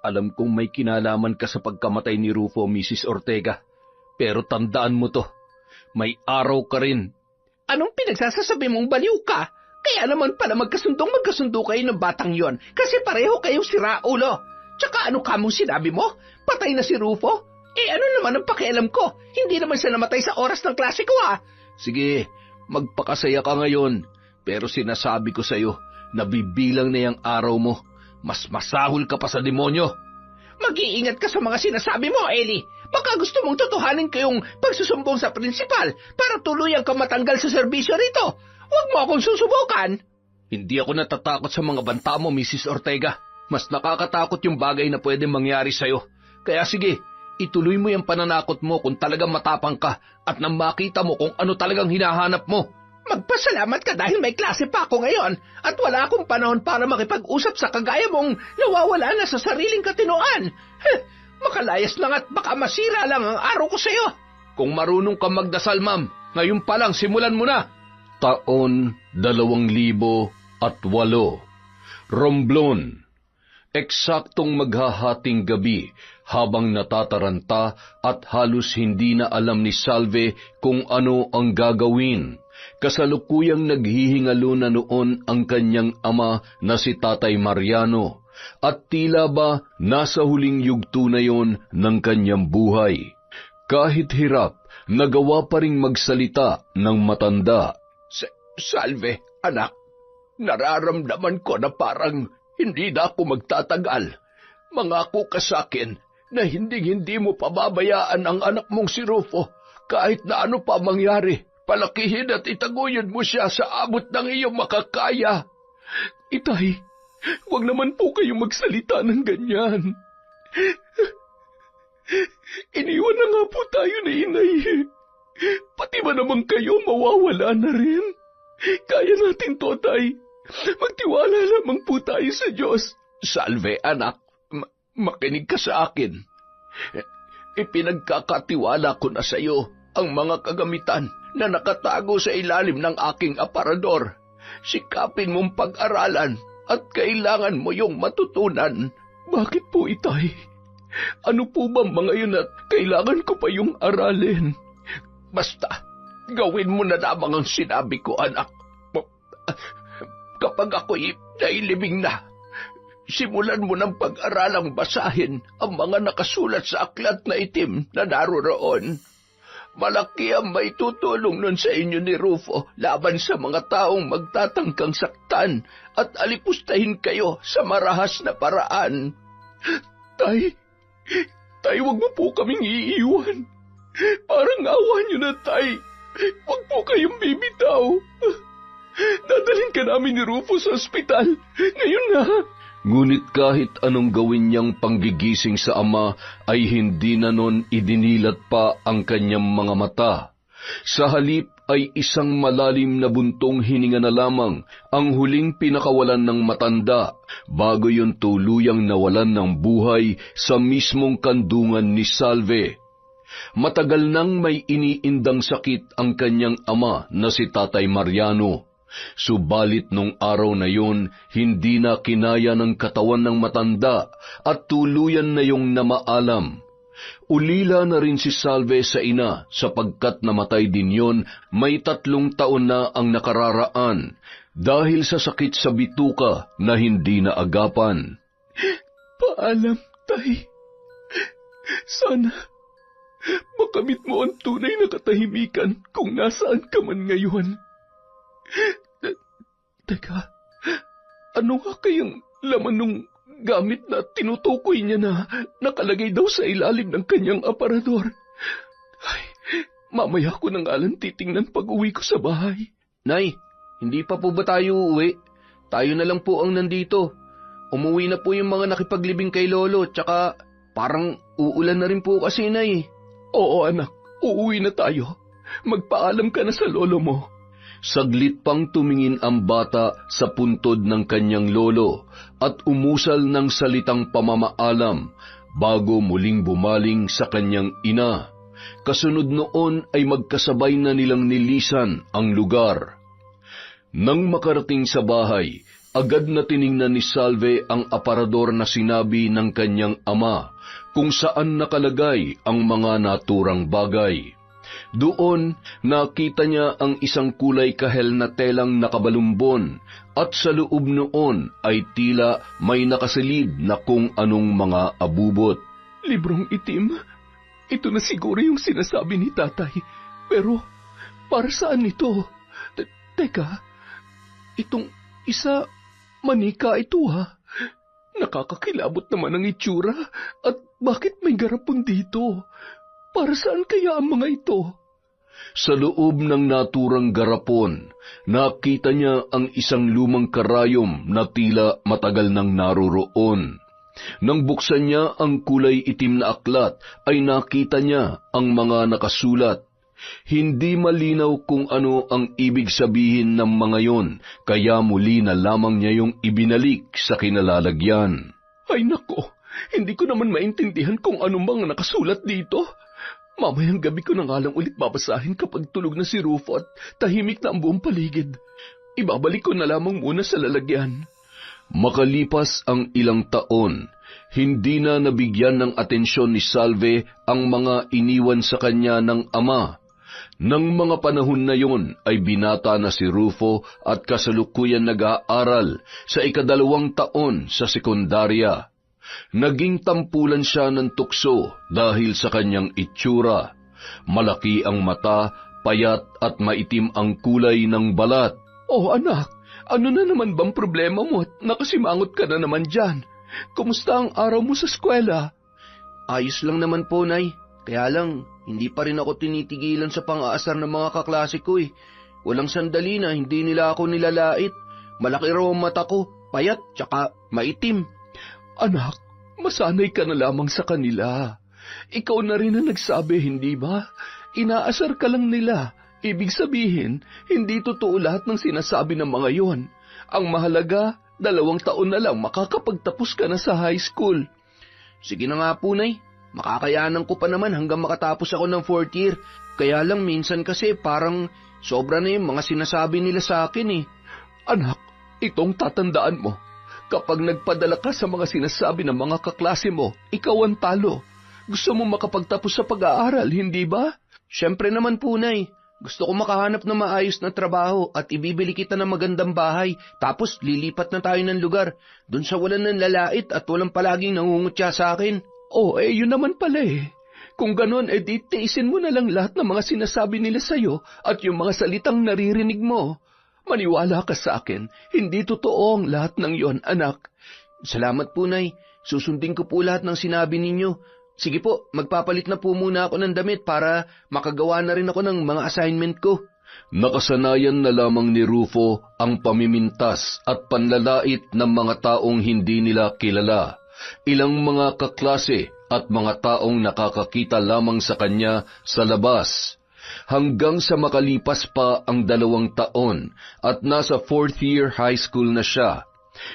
Alam kong may kinalaman ka sa pagkamatay ni Rufo, Mrs. Ortega. Pero tandaan mo to, may araw ka rin. Anong pinagsasasabi mong baliw ka? Kaya naman pala magkasundo kayo ng batang yon kasi pareho kayong siraulo. Tsaka ano ka mong sinabi mo? Patay na si Rufo? Ano naman ang pakialam ko? Hindi naman siya namatay sa oras ng klase ko Sige, magpakasaya ka ngayon. Pero sinasabi ko sa'yo, nabibilang na yung araw mo. Mas masahol ka pa sa demonyo. Mag-iingat ka sa mga sinasabi mo, Ellie. Baka gusto mong tutuhanin ko yung pagsusumbong sa prinsipal para tuluyang ka matanggal sa serbisyo rito. Huwag mo akong susubukan. Hindi ako natatakot sa mga banta mo, Mrs. Ortega. Mas nakakatakot yung bagay na pwedeng mangyari sa'yo. Kaya sige, ituloy mo yung pananakot mo kung talagang matapang ka at nang makita mo kung ano talagang hinahanap mo. Magpasalamat ka dahil may klase pa ako ngayon at wala akong panahon para makipag-usap sa kagaya mong nawawala na sa sariling katinoan. Makalayas lang at baka masira lang ang araw ko sa'yo. Kung marunong ka magdasal, ma'am, ngayon pa lang simulan mo na. Taon 2008. Romblon. Eksaktong maghahating gabi habang natataranta at halos hindi na alam ni Salve kung ano ang gagawin. Kasalukuyang naghihingalo na noon ang kanyang ama na si Tatay Mariano at tila ba nasa huling yugto na yon ng kanyang buhay. Kahit hirap, nagawa pa ring magsalita ng matanda. Salve, anak. Nararamdaman ko na parang hindi na ako magtatagal. Mangako ka sa akin na hindi mo pababayaan ang anak mong si Rufo kahit na ano pa mangyari. Palakihin at itaguyod mo siya sa abot ng iyong makakaya. Itay, huwag naman po kayong magsalita ng ganyan. Iniwan na nga po tayo ni Inay. Pati ba naman kayo mawawala na rin? Kaya natin to, Tay. Magtiwala lamang po tayo sa Diyos. Salve, anak. Makinig ka sa akin. Ipinagkakatiwala ko na sa iyo ang mga kagamitan na nakatago sa ilalim ng aking aparador. Sikapin mong pag-aralan at kailangan mo yung matutunan. Bakit po, Itay? Ano po ba mga yun at kailangan ko pa yung aralin? Basta, gawin mo na lamang ang sinabi ko, anak. Kapag ako'y nailibing na, simulan mo ng pag-aralang basahin ang mga nakasulat sa aklat na itim na naroroon. Malaki ang may tutulong nun sa inyo ni Rufo laban sa mga taong magtatangkang saktan at alipustahin kayo sa marahas na paraan. Tay, wag mo po kaming iiwan. Parang awa niyo na, Tay. Wag po kayong bibitaw. Dadalhin ka namin ni Rufo sa ospital. Ngayon na. Ngunit kahit anong gawin niyang panggigising sa ama ay hindi na nun idinilat pa ang kanyang mga mata. Sa halip ay isang malalim na buntong hininga na lamang ang huling pinakawalan ng matanda bago yun tuluyang nawalan ng buhay sa mismong kandungan ni Salve. Matagal nang may iniindang sakit ang kanyang ama na si Tatay Mariano. Subalit nung araw na yun, hindi na kinaya ng katawan ng matanda at tuluyan na yung namaalam. Ulila na rin si Salve sa ina sapagkat namatay din yon may 3 taon na ang nakararaan dahil sa sakit sa bituka na hindi naagapan. Paalam, Tay. Sana makamit mo ang tunay na katahimikan kung nasaan ka man ngayon. Teka, ano nga kayang laman nung gamit na tinutukoy niya na nakalagay daw sa ilalim ng kanyang aparador? Ay, mamaya ko na nga lang titingnan pag-uwi ko sa bahay. Nay, hindi pa po ba tayo uuwi? Tayo na lang po ang nandito. Umuwi na po yung mga nakipaglibing kay Lolo, tsaka parang uulan na rin po kasi, Nay. Oo, anak, uuwi na tayo. Magpaalam ka na sa lolo mo. Saglit pang tumingin ang bata sa puntod ng kanyang lolo at umusal ng salitang pamamaalam bago muling bumaling sa kanyang ina. Kasunod noon ay magkasabay na nilang nilisan ang lugar. Nang makarating sa bahay, Agad na tiningnan ni Salve ang aparador na sinabi ng kanyang ama kung saan nakalagay ang mga naturang bagay. Doon, nakita niya ang isang kulay kahel na telang nakabalumbon at sa loob noon ay tila may nakasilid na kung anong mga abubot. Librong itim? Ito na siguro yung sinasabi ni tatay. Pero, para saan ito? Teka, itong isa, manika ito ha. Nakakakilabot naman ang itsura at bakit may garapon dito? Para saan kaya ang mga ito? Sa loob ng naturang garapon, nakita niya ang isang lumang karayom na tila matagal nang naroroon. Nang buksan niya ang kulay itim na aklat, ay nakita niya ang mga nakasulat. Hindi malinaw kung ano ang ibig sabihin ng mga yon, kaya muli na lamang niya yung ibinalik sa kinalalagyan. Ay nako, hindi ko naman maintindihan kung ano bang nakasulat dito. Mamayang gabi ko na nga lang ulit babasahin kapag tulog na si Rufo at tahimik na ang buong paligid. Ibabalik ko na lamang muna sa lalagyan. Makalipas ang ilang taon, hindi na nabigyan ng atensyon ni Salve ang mga iniwan sa kanya ng ama. Nang mga panahon na yon ay binata na si Rufo at kasalukuyan nag-aaral sa 2 taon sa sekundarya. Naging tampulan siya ng tukso dahil sa kanyang itsura. Malaki ang mata, payat at maitim ang kulay ng balat. Oh anak, ano na naman bang problema mo at nakasimangot ka na naman dyan? Kumusta ang araw mo sa eskwela? Ayos lang naman po, Nay. Kaya lang, hindi pa rin ako tinitigilan sa pang-aasar ng mga kaklase ko eh. Walang sandali na hindi nila ako nilalait. Malaki raw ang mata ko, payat, tsaka maitim. Anak, masanay ka na lamang sa kanila. Ikaw na rin ang nagsabi, hindi ba? Inaasar ka lang nila. Ibig sabihin, hindi totoo lahat ng sinasabi ng mga yon. Ang mahalaga, 2 taon na lang makakapagtapos ka na sa high school. Sige na nga po, Nay. Makakayanan ko pa naman hanggang makatapos ako ng 4th year. Kaya lang minsan kasi parang sobra na yung mga sinasabi nila sa akin eh. Anak, itong tatandaan mo. Kapag nagpadala ka sa mga sinasabi ng mga kaklase mo, ikaw ang talo. Gusto mo makapagtapos sa pag-aaral, hindi ba? Siyempre naman po, Nay. Gusto ko makahanap ng maayos na trabaho at ibibili kita ng magandang bahay. Tapos lilipat na tayo ng lugar. Doon sa walang nanlalait at walang palaging nangungutya sa akin. Oh, yun naman pala eh. Kung ganon, di tiisin mo na lang lahat ng mga sinasabi nila sa'yo at yung mga salitang naririnig mo. Maniwala ka sa akin, hindi totoo ang lahat ng yon, anak. Salamat po, Nay. Susundin ko po lahat ng sinabi ninyo. Sige po, magpapalit na po muna ako ng damit para makagawa na rin ako ng mga assignment ko. Nakasanayan na lamang ni Rufo ang pamimintas at panlalait ng mga taong hindi nila kilala. Ilang mga kaklase at mga taong nakakakita lamang sa kanya sa labas. Hanggang sa makalipas pa ang 2 taon at nasa 4th year high school na siya.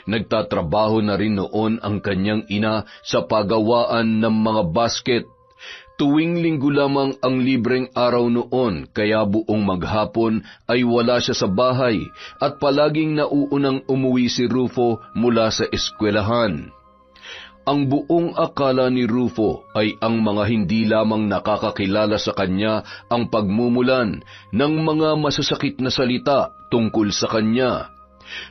Nagtatrabaho na rin noon ang kanyang ina sa pagawaan ng mga basket. Tuwing linggo lamang ang libreng araw noon, kaya buong maghapon ay wala siya sa bahay at palaging nauunang umuwi si Rufo mula sa eskwelahan. Ang buong akala ni Rufo ay ang mga hindi lamang nakakakilala sa kanya ang pagmumulan ng mga masasakit na salita tungkol sa kanya.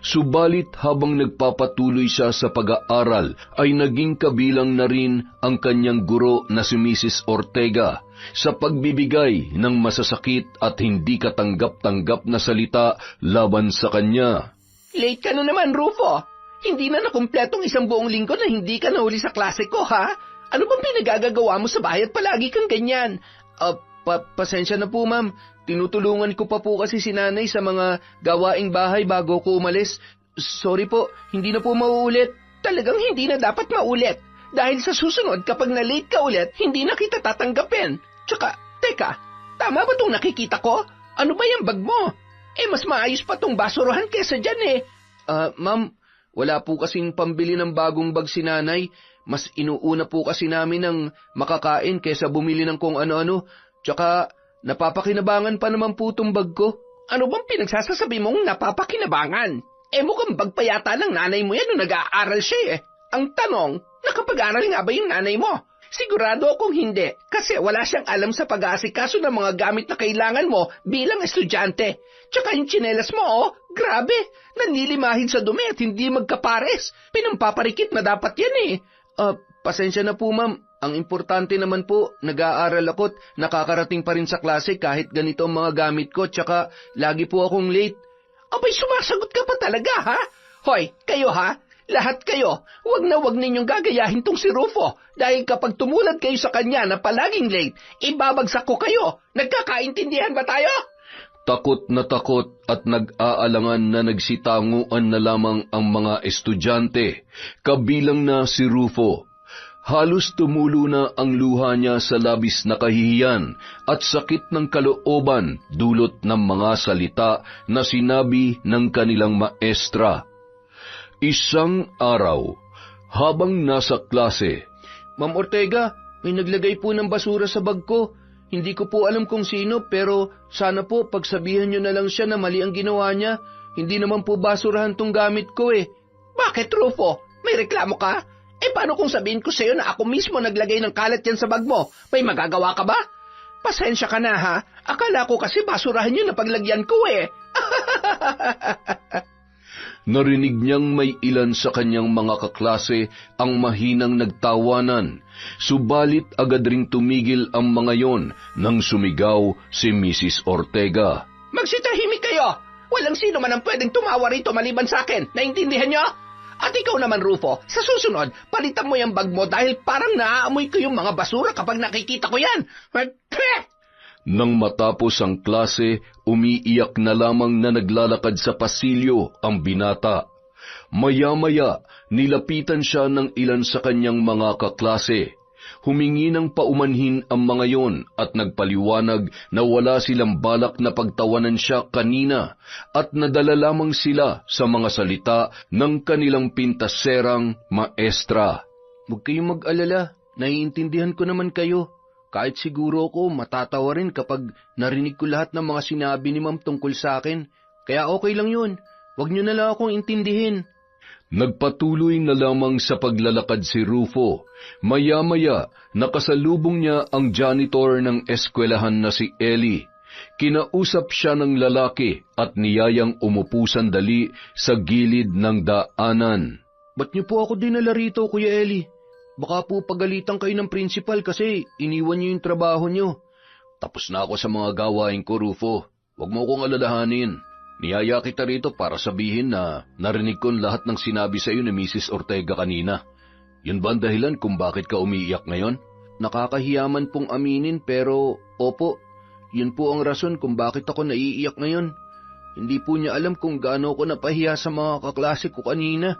Subalit habang nagpapatuloy siya sa pag-aaral ay naging kabilang na rin ang kanyang guro na si Mrs. Ortega sa pagbibigay ng masasakit at hindi katanggap-tanggap na salita laban sa kanya. Late ka na naman, Rufo. Hindi na nakumpletong 1 buong linggo na hindi ka nahuli sa klase ko, ha? Ano bang pinagagagawa mo sa bahay at palagi kang ganyan? Pasensya na po, ma'am. Tinutulungan ko pa po kasi si nanay sa mga gawaing bahay bago ko umalis. Sorry po, hindi na po mauulit. Talagang hindi na dapat maulit. Dahil sa susunod, kapag na-late ka ulit, hindi na kita tatanggapin. Tsaka, teka, tama ba itong nakikita ko? Ano ba yung bag mo? Mas maayos pa tong basurahan kesa dyan eh. Ma'am, wala po kasing pambili ng bagong bag si nanay. Mas inuuna po kasi namin ng makakain kesa bumili ng kung ano-ano. Tsaka, napapakinabangan pa naman po itong bag ko. Ano bang pinagsasasabi mong napapakinabangan? Mukhang bagpayata ng nanay mo yan nung nag-aaral siya eh. Ang tanong, nakapag-aral nga ba yung nanay mo? Sigurado akong hindi, kasi wala siyang alam sa pag-aasikaso ng mga gamit na kailangan mo bilang estudyante. Tsaka yung tsinelas mo, grabe, nanilimahin sa dumi at hindi magkapares. Pinampaparikit na dapat yan eh. Pasensya na po ma'am, ang importante naman po, nag-aaral ako't nakakarating pa rin sa klase kahit ganito ang mga gamit ko, tsaka lagi po akong late. Abay, sumasagot ka pa talaga ha? Hoy, kayo ha? Lahat kayo, wag ninyong gagayahin tong si Rufo dahil kapag tumulad kayo sa kanya na palaging late, ibabagsak ko kayo. Nagkakaintindihan ba tayo? Takot at nag-aalangan na nagsitanguan na lamang ang mga estudyante, kabilang na si Rufo. Halos tumulo na ang luha niya sa labis na kahihiyan at sakit ng kalooban dulot ng mga salita na sinabi ng kanilang maestra. Isang araw, habang nasa klase, Ma'am Ortega, may naglagay po ng basura sa bag ko. Hindi ko po alam kung sino, pero sana po pagsabihan niyo na lang siya na mali ang ginawa niya. Hindi naman po basurahan tong gamit ko eh. Bakit, Rufo? May reklamo ka? Paano kung sabihin ko sa'yo na ako mismo naglagay ng kalat yan sa bag mo? May magagawa ka ba? Pasensya ka na ha. Akala ko kasi basurahan yun na paglagyan ko eh. Narinig niyang may ilan sa kanyang mga kaklase ang mahinang nagtawanan, subalit agad ring tumigil ang mga yon nang sumigaw si Mrs. Ortega. Magsitahimik kayo! Walang sino man ang pwedeng tumawa rito maliban sa akin. Naintindihan niyo? At ikaw naman, Rufo, sa susunod, palitan mo yung bag mo dahil parang naaamoy ko yung mga basura kapag nakikita ko yan. Nang matapos ang klase, umiiyak na lamang na naglalakad sa pasilyo ang binata. Maya-maya, nilapitan siya ng ilan sa kanyang mga kaklase. Humingi ng paumanhin ang mga yon at nagpaliwanag na wala silang balak na pagtawanan siya kanina at nadala lamang sila sa mga salita ng kanilang pintaserang maestra. Huwag kayong mag-alala, naiintindihan ko naman kayo. Kahit siguro ako matatawa rin kapag narinig ko lahat ng mga sinabi ni Ma'am tungkol sa akin. Kaya okay lang yun. Huwag niyo na lang akong intindihin. Nagpatuloy na lamang sa paglalakad si Rufo. Maya-maya, nakasalubong niya ang janitor ng eskwelahan na si Ellie. Kinausap siya ng lalaki at niyayang umupo sandali sa gilid ng daanan. Ba't niyo po ako dinala rito, Kuya Ellie? Baka po pagalitan kayo ng principal kasi iniwan niyo yung trabaho niyo. Tapos na ako sa mga gawain ko, Rufo. Huwag mo akong alalahanin. Niyaya kita rito para sabihin na narinig ko lahat ng sinabi sa iyo ni Mrs. Ortega kanina. Yun ba ang dahilan kung bakit ka umiiyak ngayon? Nakakahiyaman pong aminin pero opo, yun po ang rason kung bakit ako naiiyak ngayon. Hindi po niya alam kung gaano ako napahiya sa mga kaklase ko kanina.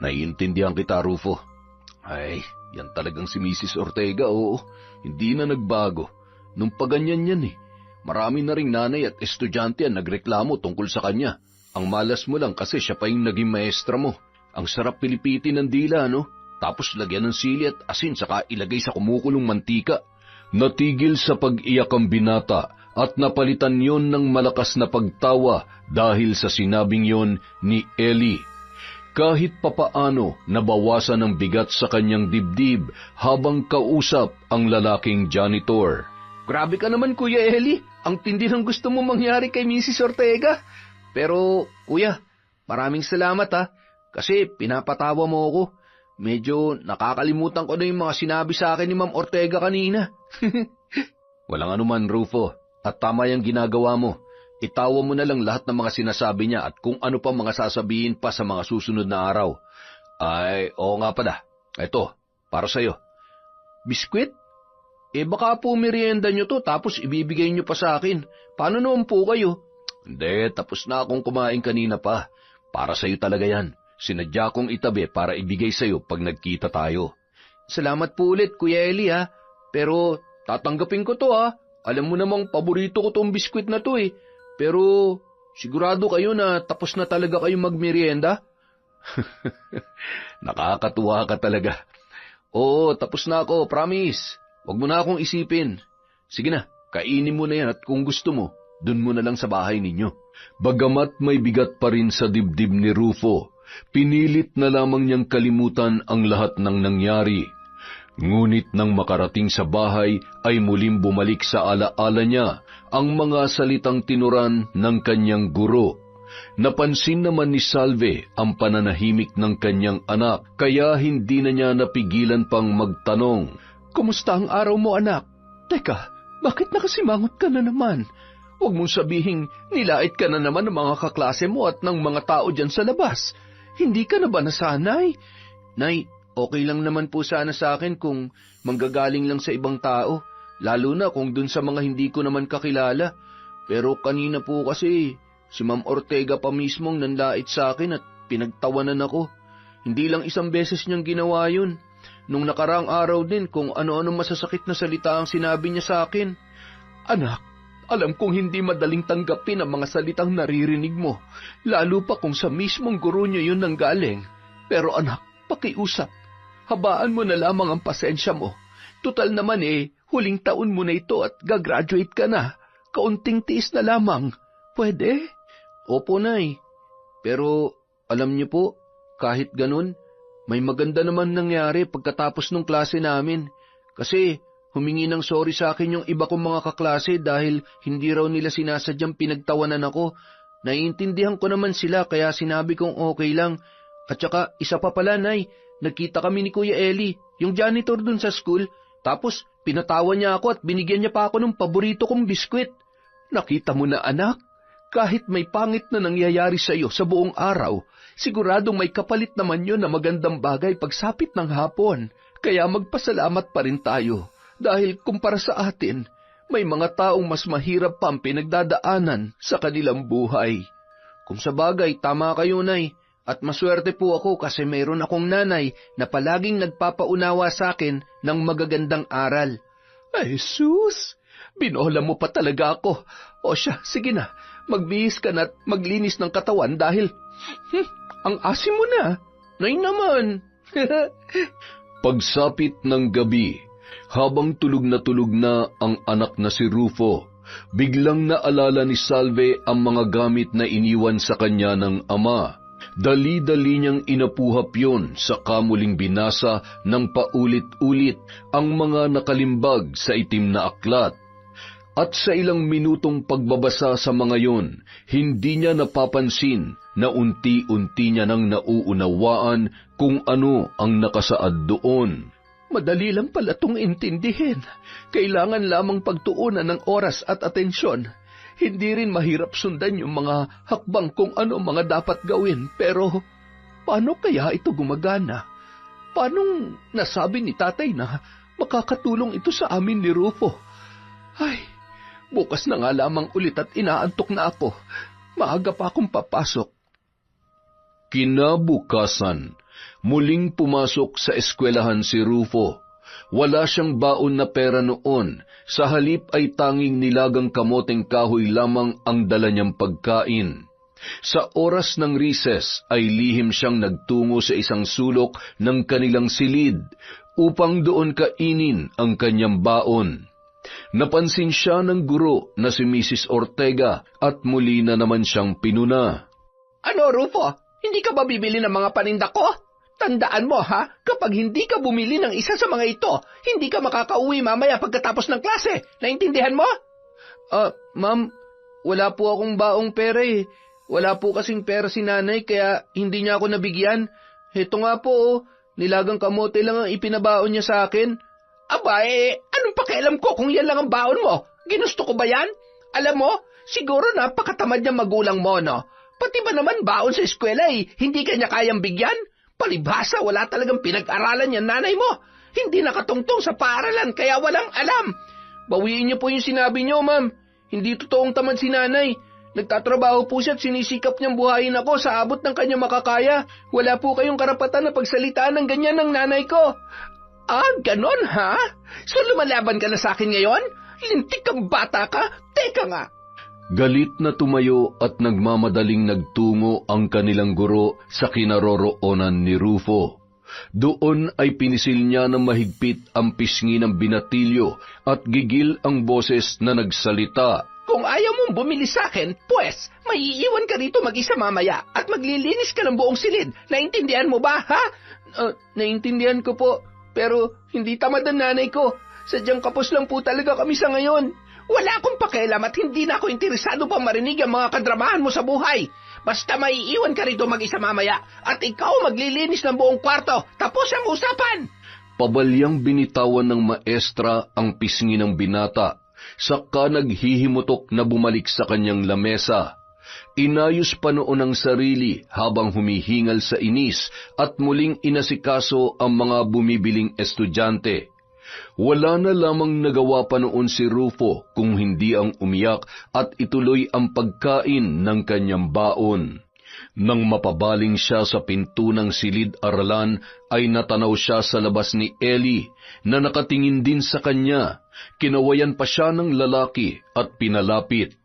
Naiintindihan kita, Rufo. Ay, yan talagang si Mrs. Ortega, oo. Hindi na nagbago. Nung paganyan yan eh. Marami na ring nanay at estudyante ang nagreklamo tungkol sa kanya. Ang malas mo lang kasi siya pa yung naging maestra mo. Ang sarap pilipitin ng dila, no? Tapos lagyan ng sili at asin saka ilagay sa kumukulong mantika. Natigil sa pag-iyak ang binata at napalitan yon ng malakas na pagtawa dahil sa sinabing yon ni Ellie. Kahit papaano nabawasan ang bigat sa kanyang dibdib habang kausap ang lalaking janitor. Grabe ka naman, Kuya Eli. Ang tindi ng gusto mo mangyari kay Mrs. Ortega. Pero, Kuya, maraming salamat ha. Kasi pinapatawa mo ako. Medyo nakakalimutan ko na yung mga sinabi sa akin ni Ma'am Ortega kanina. Walang anuman, Rufo. At tama yung ginagawa mo. Itawa mo na lang lahat ng mga sinasabi niya at kung ano pa mga sasabihin pa sa mga susunod na araw. Ay, oo nga pala. Ito, para sa'yo. Biskwit? Baka po merienda nyo to tapos ibibigay nyo pa sa akin. Paano naman po kayo? Hindi, tapos na akong kumain kanina pa. Para sa'yo talaga yan. Sinadya kong itabi para ibigay sa'yo pag nagkita tayo. Salamat po ulit, Kuya Eli ha. Pero tatanggapin ko to ha. Alam mo namang paborito ko tong biskwit na to eh. Pero sigurado kayo na tapos na talaga kayong magmerienda? Nakakatuwa ka talaga. Oo, tapos na ako, promise. Huwag mo na akong isipin. Sige na, kainin mo na yan at kung gusto mo, dun mo na lang sa bahay ninyo. Bagamat may bigat pa rin sa dibdib ni Rufo, pinilit na lamang niyang kalimutan ang lahat ng nangyari. Ngunit nang makarating sa bahay ay muling bumalik sa alaala niya ang mga salitang tinuran ng kanyang guro. Napansin naman ni Salve ang pananahimik ng kanyang anak, kaya hindi na niya napigilan pang magtanong. Kumusta ang araw mo, anak? Teka, bakit nakasimangot ka na naman? Huwag mong sabihing nilait ka na naman ng mga kaklase mo at ng mga tao dyan sa labas. Hindi ka na ba nasanay? Nay, okay lang naman po sana sa akin kung manggagaling lang sa ibang tao, lalo na kung dun sa mga hindi ko naman kakilala. Pero kanina po kasi, si Ma'am Ortega pa mismong nanlait sa akin at pinagtawanan ako. Hindi lang isang beses niyang ginawa yun. Nung nakaraang araw din kung ano-ano masasakit na salita ang sinabi niya sa akin. Anak, alam kong hindi madaling tanggapin ang mga salitang naririnig mo, lalo pa kung sa mismong guro niyo yun nanggaling. Pero anak, pakiusap. Habaan mo na lamang ang pasensya mo. Tutal naman huling taon mo na ito at gagraduate ka na. Kaunting tiis na lamang. Pwede? Opo, Nay. Pero alam niyo po, kahit ganun, may maganda naman nangyari pagkatapos ng klase namin. Kasi humingi ng sorry sa akin yung iba kong mga kaklase dahil hindi raw nila sinasadyang pinagtawanan ako. Naiintindihan ko naman sila kaya sinabi kong okay lang. At saka isa pa pala, Nay, nagkita kami ni Kuya Eli, yung janitor dun sa school, tapos pinatawa niya ako at binigyan niya pa ako ng paborito kong biskwit. Nakita mo na, anak, kahit may pangit na nangyayari sa iyo sa buong araw, siguradong may kapalit naman yun na magandang bagay pagsapit ng hapon. Kaya magpasalamat pa rin tayo, dahil kumpara sa atin, may mga taong mas mahirap pa ang pinagdadaanan sa kanilang buhay. Kung sa bagay, tama kayo, Nay. At maswerte po ako kasi mayroon akong nanay na palaging nagpapaunawa sa akin ng magagandang aral. Ay, sus! Binola mo pa talaga ako. O siya, sige na. Magbihis ka na at maglinis ng katawan dahil... ang asim mo na. Nay naman. Pagsapit ng gabi, habang tulog na ang anak na si Rufo, biglang naalala ni Salve ang mga gamit na iniwan sa kanya ng ama. Dali-dali niyang inapuhap yon sa kamuling binasa ng paulit-ulit ang mga nakalimbag sa itim na aklat. At sa ilang minutong pagbabasa sa mga yon, hindi niya napapansin na unti-unti niya nang nauunawaan kung ano ang nakasaad doon. Madali lang pala itong intindihin. Kailangan lamang pagtuunan ng oras at atensyon. Hindi rin mahirap sundan yung mga hakbang kung ano mga dapat gawin. Pero, paano kaya ito gumagana? Paanong nasabi ni tatay na makakatulong ito sa amin ni Rufo? Ay, bukas na nga lamang ulit at inaantok na ako. Maaga pa akong papasok. Kinabukasan, muling pumasok sa eskwelahan si Rufo. Wala siyang baon na pera noon, sa halip ay tanging nilagang kamoteng kahoy lamang ang dala niyang pagkain. Sa oras ng recess ay lihim siyang nagtungo sa isang sulok ng kanilang silid upang doon kainin ang kanyang baon. Napansin siya ng guro na si Mrs. Ortega at muli na naman siyang pinuna. Ano, Rufo? Hindi ka ba bibili ng mga paninda ko? Tandaan mo, ha? Kapag hindi ka bumili ng isa sa mga ito, hindi ka makakauwi mamaya pagkatapos ng klase. Naintindihan mo? Ma'am, wala po akong baong pera eh. Wala po kasing pera si nanay kaya hindi niya ako nabigyan. Heto nga po, nilagang kamote lang ang ipinabaon niya sa akin. Aba anong pakialam ko kung yan lang ang baon mo? Ginusto ko ba yan? Alam mo, siguro napakatamad niya magulang mo, no? Pati ba naman baon sa eskwela hindi kanya kayang bigyan? Palibhasa, wala talagang pinag-aralan yan nanay mo. Hindi nakatungtong sa paaralan kaya walang alam. Bawiin niyo po yung sinabi niyo, ma'am. Hindi totoong tamad si nanay. Nagtatrabaho po siya at sinisikap niyang buhayin ako sa abot ng kanyang makakaya. Wala po kayong karapatan na pagsalitaan ng ganyan ng nanay ko. Ganon ha? So lumalaban ka na sa akin ngayon? Lintik kang bata ka? Teka nga. Galit na tumayo at nagmamadaling nagtungo ang kanilang guro sa kinaroroonan ni Rufo. Doon ay pinisil niya ng mahigpit ang pisngi ng binatilyo at gigil ang boses na nagsalita. Kung ayaw mong bumili sa akin, pues, maiiwan ka rito mag-isa mamaya at maglilinis ka ng buong silid. Naintindihan mo ba, ha? Naintindihan ko po, pero hindi tamad ang nanay ko. Sadyang kapos lang po talaga kami sa ngayon. Wala akong pakialam at hindi na ako interesado pang marinig ang mga kadramahan mo sa buhay. Basta maiiwan ka rito mag-isa mamaya at ikaw maglilinis ng buong kwarto. Tapos ang usapan! Pabalyang binitawan ng maestra ang pisngi ng binata, saka naghihimutok na bumalik sa kanyang lamesa. Inayos pa noon ang sarili habang humihingal sa inis at muling inasikaso ang mga bumibiling estudyante. Wala na lamang nagawa pa noon si Rufo kung hindi ang umiyak at ituloy ang pagkain ng kanyang baon. Nang mapabaling siya sa pinto ng silid-aralan, ay natanaw siya sa labas ni Eli na nakatingin din sa kanya. Kinawayan pa siya ng lalaki at pinalapit.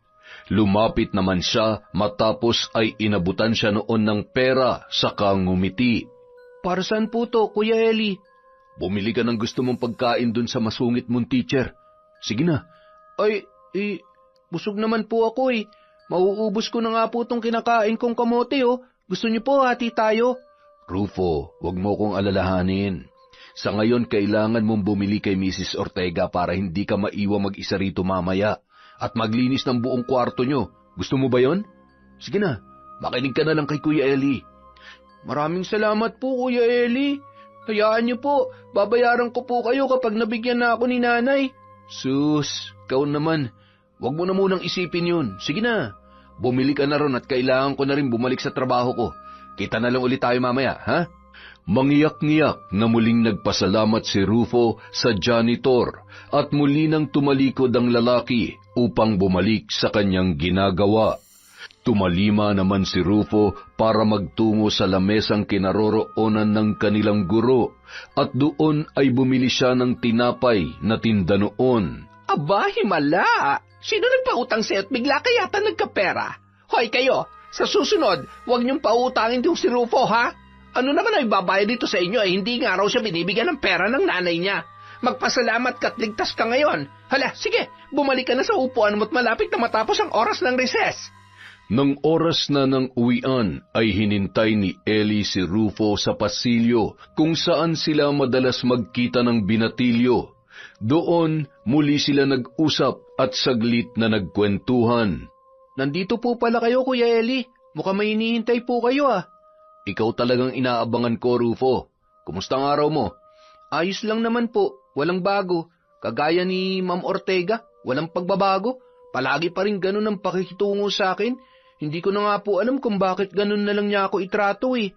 Lumapit naman siya matapos ay inabutan siya noon ng pera saka ngumiti. Para saan po to, Kuya Eli? Bumili ka ng gusto mong pagkain dun sa masungit mong teacher. Sige na. Ay, busog naman po ako eh. Mauubos ko na nga po itong kinakain kong kamote oh. Gusto niyo po hati tayo? Rufo, wag mo kong alalahanin. Sa ngayon kailangan mong bumili kay Mrs. Ortega para hindi ka maiwan mag-isa rito mamaya. At maglinis ng buong kwarto nyo. Gusto mo ba yon? Sige na, makinig ka na lang kay Kuya Eli. Maraming salamat po, Kuya Eli. Hayaan niyo po, babayaran ko po kayo kapag nabigyan na ako ni nanay. Sus, ikaw naman. Wag mo na munang isipin yun. Sige na, bumili ka na ron at kailangan ko na rin bumalik sa trabaho ko. Kita na lang ulit tayo mamaya, ha? Mangiyak-ngiyak na muling nagpasalamat si Rufo sa janitor at muli nang tumalikod ang lalaki upang bumalik sa kanyang ginagawa. Tumalima naman si Rufo para magtungo sa lamesang kinaroroonan ng kanilang guro at doon ay bumili siya ng tinapay na tinda noon. Aba, himala! Sino nagpautang sa'yo at bigla ka yata nagkapera? Hoy kayo, sa susunod, huwag niyong pautangin yung si Rufo, ha? Ano naman ay babayad dito sa inyo hindi nga raw siya binibigyan ng pera ng nanay niya. Magpasalamat ka't ligtas ka ngayon. Hala, sige, bumalik ka na sa upuan mo't malapit na matapos ang oras ng recess. Nang oras na ng uwian ay hinintay ni Eli si Rufo sa pasilyo kung saan sila madalas magkita ng binatilyo. Doon muli sila nag-usap at saglit na nagkwentuhan. Nandito po pala kayo, Kuya Eli. Mukhang may hinihintay po kayo ah. Ikaw talagang inaabangan ko, Rufo. Kumusta ang araw mo? Ayos lang naman po, walang bago. Kagaya ni Ma'am Ortega, walang pagbabago. Palagi pa rin ganun ang pakikitungo sa akin. Hindi ko na nga po alam kung bakit ganun na lang niya ako itrato eh.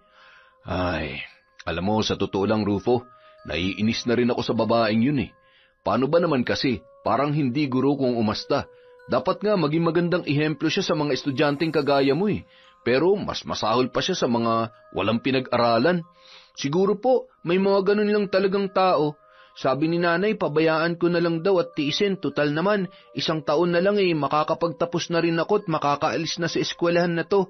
Ay, alam mo, sa totoo lang, Rufo, naiinis na rin ako sa babaeng yun eh. Paano ba naman kasi, parang hindi guro kung umasta. Dapat nga maging magandang ehemplo siya sa mga estudyanteng kagaya mo eh. Pero mas masahol pa siya sa mga walang pinag-aralan. Siguro po, may mga ganun lang talagang tao. Sabi ni nanay, pabayaan ko na lang daw at tiisin. Tutal naman, 1 taon na lang makakapagtapos na rin ako at makakaalis na sa eskwelahan na to.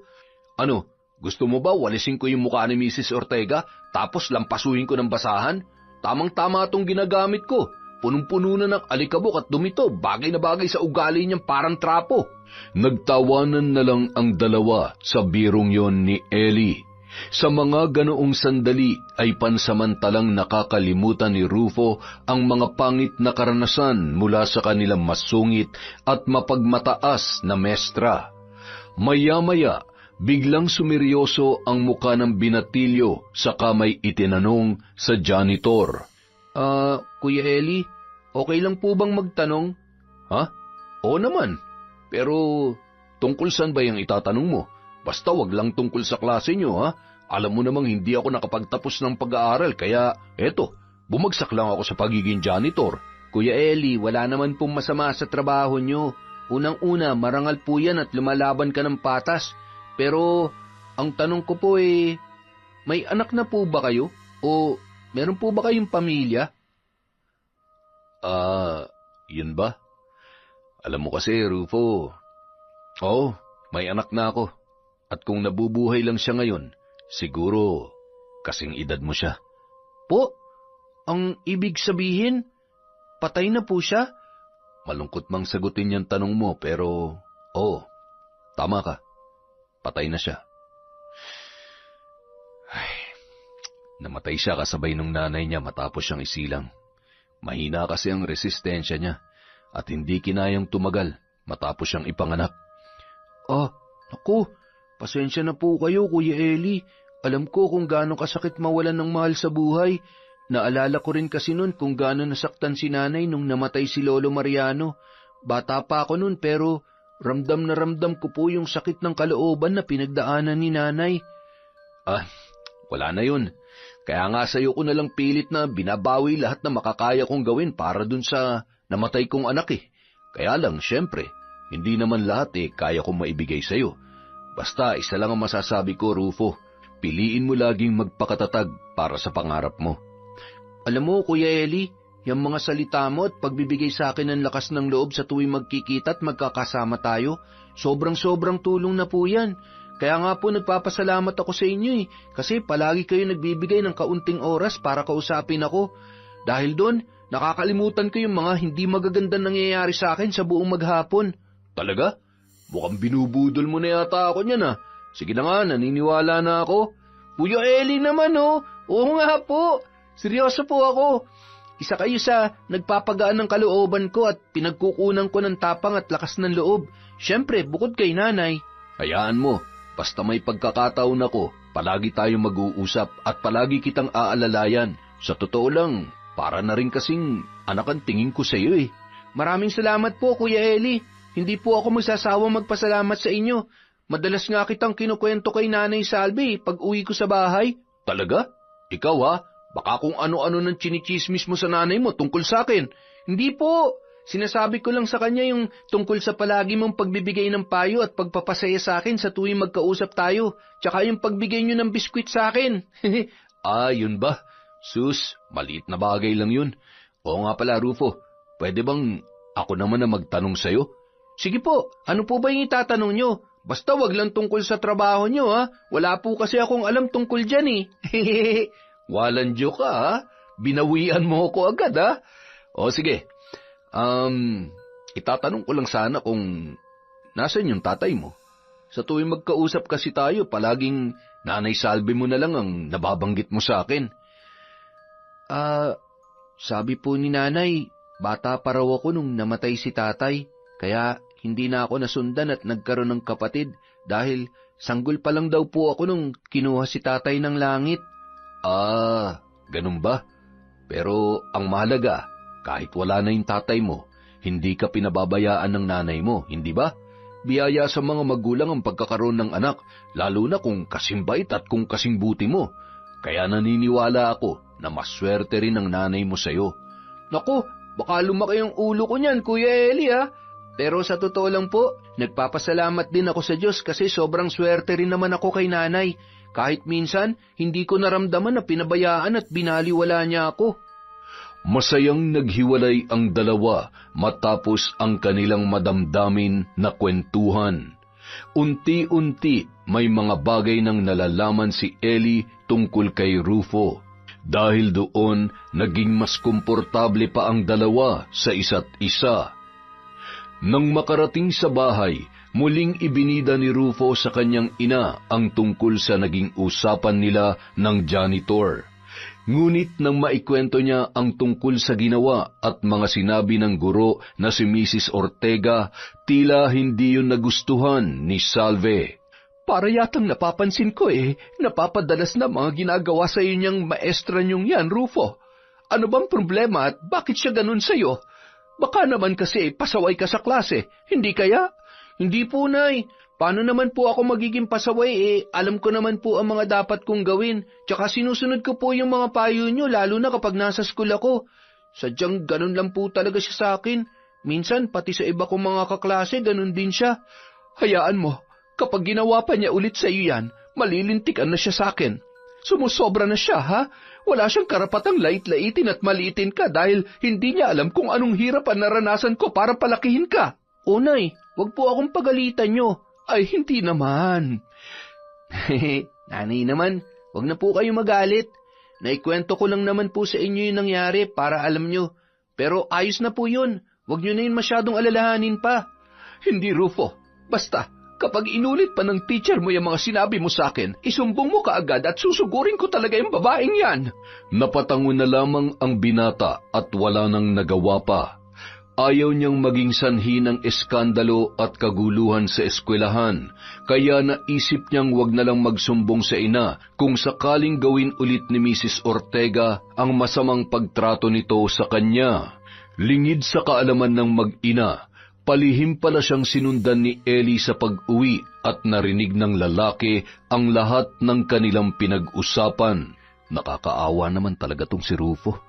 Ano, gusto mo ba walisin ko yung mukha ni Mrs. Ortega tapos lampasuhin ko ng basahan? Tamang-tama itong ginagamit ko. Punong-puno na ng alikabok at dumito, bagay na bagay sa ugali niyang parang trapo. Nagtawanan na lang ang dalawa sa birong yon ni Eli. Sa mga ganoong sandali ay pansamantalang nakakalimutan ni Rufo ang mga pangit na karanasan mula sa kanilang masungit at mapagmataas na mestra. Maya-maya, biglang sumeryoso ang muka ng binatilyo saka may itinanong sa janitor. Kuya Eli, okay lang po bang magtanong? Ha? Oo naman. Pero tungkol saan ba yung itatanong mo? Basta wag lang tungkol sa klase nyo, ha? Alam mo namang hindi ako nakapagtapos ng pag-aaral, kaya eto, bumagsak lang ako sa pagiging janitor. Kuya Eli, wala naman pong masama sa trabaho nyo. Unang-una, marangal po yan at lumalaban ka ng patas. Pero, ang tanong ko po may anak na po ba kayo? O meron po ba kayong pamilya? Yun ba? Alam mo kasi, Rufo, oo, may anak na ako. At kung nabubuhay lang siya ngayon, siguro kasing edad mo siya. Po? Ang ibig sabihin, patay na po siya? Malungkot mang sagutin yung tanong mo pero, tama ka. Patay na siya. Namatay siya kasabay ng nanay niya matapos siyang isilang. Mahina kasi ang resistensya niya at hindi kinayang tumagal matapos siyang ipanganak. Naku, pasensya na po kayo, Kuya Eli. Alam ko kung gaano kasakit mawalan ng mahal sa buhay. Naalala ko rin kasi noon kung gaano nasaktan si nanay nung namatay si Lolo Mariano. Bata pa ako noon pero ramdam na ramdam ko po yung sakit ng kalooban na pinagdaanan ni nanay. Wala na yun. Kaya nga sa'yo ko nalang pilit na binabawi lahat na makakaya kong gawin para dun sa namatay kong anak eh. Kaya lang, syempre, hindi naman lahat kaya kong maibigay sa'yo. Basta isa lang ang masasabi ko, Rufo. Piliin mo laging magpakatatag para sa pangarap mo. Alam mo, Kuya Eli, yung mga salita mo at pagbibigay sa akin ng lakas ng loob sa tuwing magkikita at magkakasama tayo, sobrang tulong na po yan. Kaya nga po nagpapasalamat ako sa inyo kasi palagi kayo nagbibigay ng kaunting oras para kausapin ako. Dahil doon, nakakalimutan ko yung mga hindi magagandang nangyayari sa akin sa buong maghapon. Talaga? Mukhang binubudol mo na yata ako niyan Sige na nga, naniniwala na ako. Kuya Eli naman Oo nga po. Seryoso po ako. Isa kayo sa nagpapagaan ng kalooban ko at pinagkukunan ko ng tapang at lakas ng loob. Siyempre, bukod kay nanay. Hayaan mo, basta may pagkakataon ako, palagi tayong mag-uusap at palagi kitang aalalayan. Sa totoo lang, para na rin kasing anak ang tingin ko sa iyo Maraming salamat po, Kuya Eli. Hindi po ako magsasawang magpasalamat sa inyo. Madalas nga kitang kinukwento kay Nanay Salvi pag uwi ko sa bahay. Talaga? Ikaw Baka kung ano-ano ng chinichismis mo sa nanay mo tungkol sa akin. Hindi po. Sinasabi ko lang sa kanya yung tungkol sa palagi mong pagbibigay ng payo at pagpapasaya sa akin sa tuwing magkausap tayo. Tsaka yung pagbigay nyo ng biskwit sa akin. Yun ba? Sus, maliit na bagay lang yun. Oo nga pala, Rufo. Pwede bang ako naman na magtanong sa'yo? Sige po, ano po ba yung itatanong nyo? Basta wag lang tungkol sa trabaho nyo Wala po kasi akong alam tungkol dyan Walang joke ka Binawian mo ko agad O sige, itatanong ko lang sana kung nasan yung tatay mo. Sa tuwing magkausap kasi tayo, palaging Nanay Salvi mo na lang ang nababanggit mo sa akin. Sabi po ni nanay, bata pa raw ako nung namatay si tatay, kaya hindi na ako nasundan at nagkaroon ng kapatid dahil sanggol pa lang daw po ako nung kinuha si tatay ng langit. Ganun ba? Pero ang mahalaga, kahit wala na yung tatay mo, hindi ka pinababayaan ng nanay mo, hindi ba? Biyaya sa mga magulang ang pagkakaroon ng anak, lalo na kung kasing bait at kung kasing buti mo. Kaya naniniwala ako na maswerte rin ang nanay mo sa'yo. Naku, baka lumaki ang ulo ko niyan, Kuya Eli Pero sa totoo lang po, nagpapasalamat din ako sa Diyos kasi sobrang swerte rin naman ako kay nanay. Kahit minsan, hindi ko naramdaman na pinabayaan at binaliwala niya ako. Masayang naghiwalay ang dalawa matapos ang kanilang madamdamin na kwentuhan. Unti-unti may mga bagay nang nalalaman si Eli tungkol kay Rufo. Dahil doon, naging mas komportable pa ang dalawa sa isa't isa. Nang makarating sa bahay, muling ibinida ni Rufo sa kanyang ina ang tungkol sa naging usapan nila ng janitor. Ngunit nang maikwento niya ang tungkol sa ginawa at mga sinabi ng guro na si Mrs. Ortega, tila hindi yun nagustuhan ni Salve. Para yatang napapansin ko napapadalas na mga ginagawa sa inyong maestra niyong yan, Rufo. Ano bang problema at bakit siya ganun sa'yo? Baka naman kasi pasaway ka sa klase, hindi kaya? Hindi po, Nay. Paano naman po ako magiging pasaway alam ko naman po ang mga dapat kong gawin. Tsaka sinusunod ko po yung mga payo nyo lalo na kapag nasa school ako. Sadyang ganun lang po talaga siya sa akin. Minsan pati sa iba kong mga kaklase ganun din siya. Hayaan mo, kapag ginawa pa niya ulit sa iyo yan, malilintikan na siya sa akin. Sumusobra na siya, Wala siyang karapatang lait-laitin at maliitin ka dahil hindi niya alam kung anong hirap ang naranasan ko para palakihin ka. O Nay, wag po akong pagalitan nyo. Ay, hindi naman. Nanay naman, wag na po kayo magalit. Naikwento ko lang naman po sa inyo yung nangyari para alam nyo. Pero ayos na po yun. Huwag niyo na yun masyadong alalahanin pa. Hindi, Rufo. Basta, kapag inulit pa ng teacher mo yung mga sinabi mo sa akin, isumbong mo kaagad at susugurin ko talaga yung babaeng yan. Napatango na lamang ang binata at wala nang nagawa pa. Ayaw niyang maging sanhi ng eskandalo at kaguluhan sa eskwelahan, kaya naisip niyang wag na lang magsumbong sa ina kung sakaling gawin ulit ni Mrs. Ortega ang masamang pagtrato nito sa kanya. Lingid sa kaalaman ng mag-ina, palihim pala siyang sinundan ni Ellie sa pag-uwi at narinig ng lalaki ang lahat ng kanilang pinag-usapan. Nakakaawa naman talaga tong si Rufo.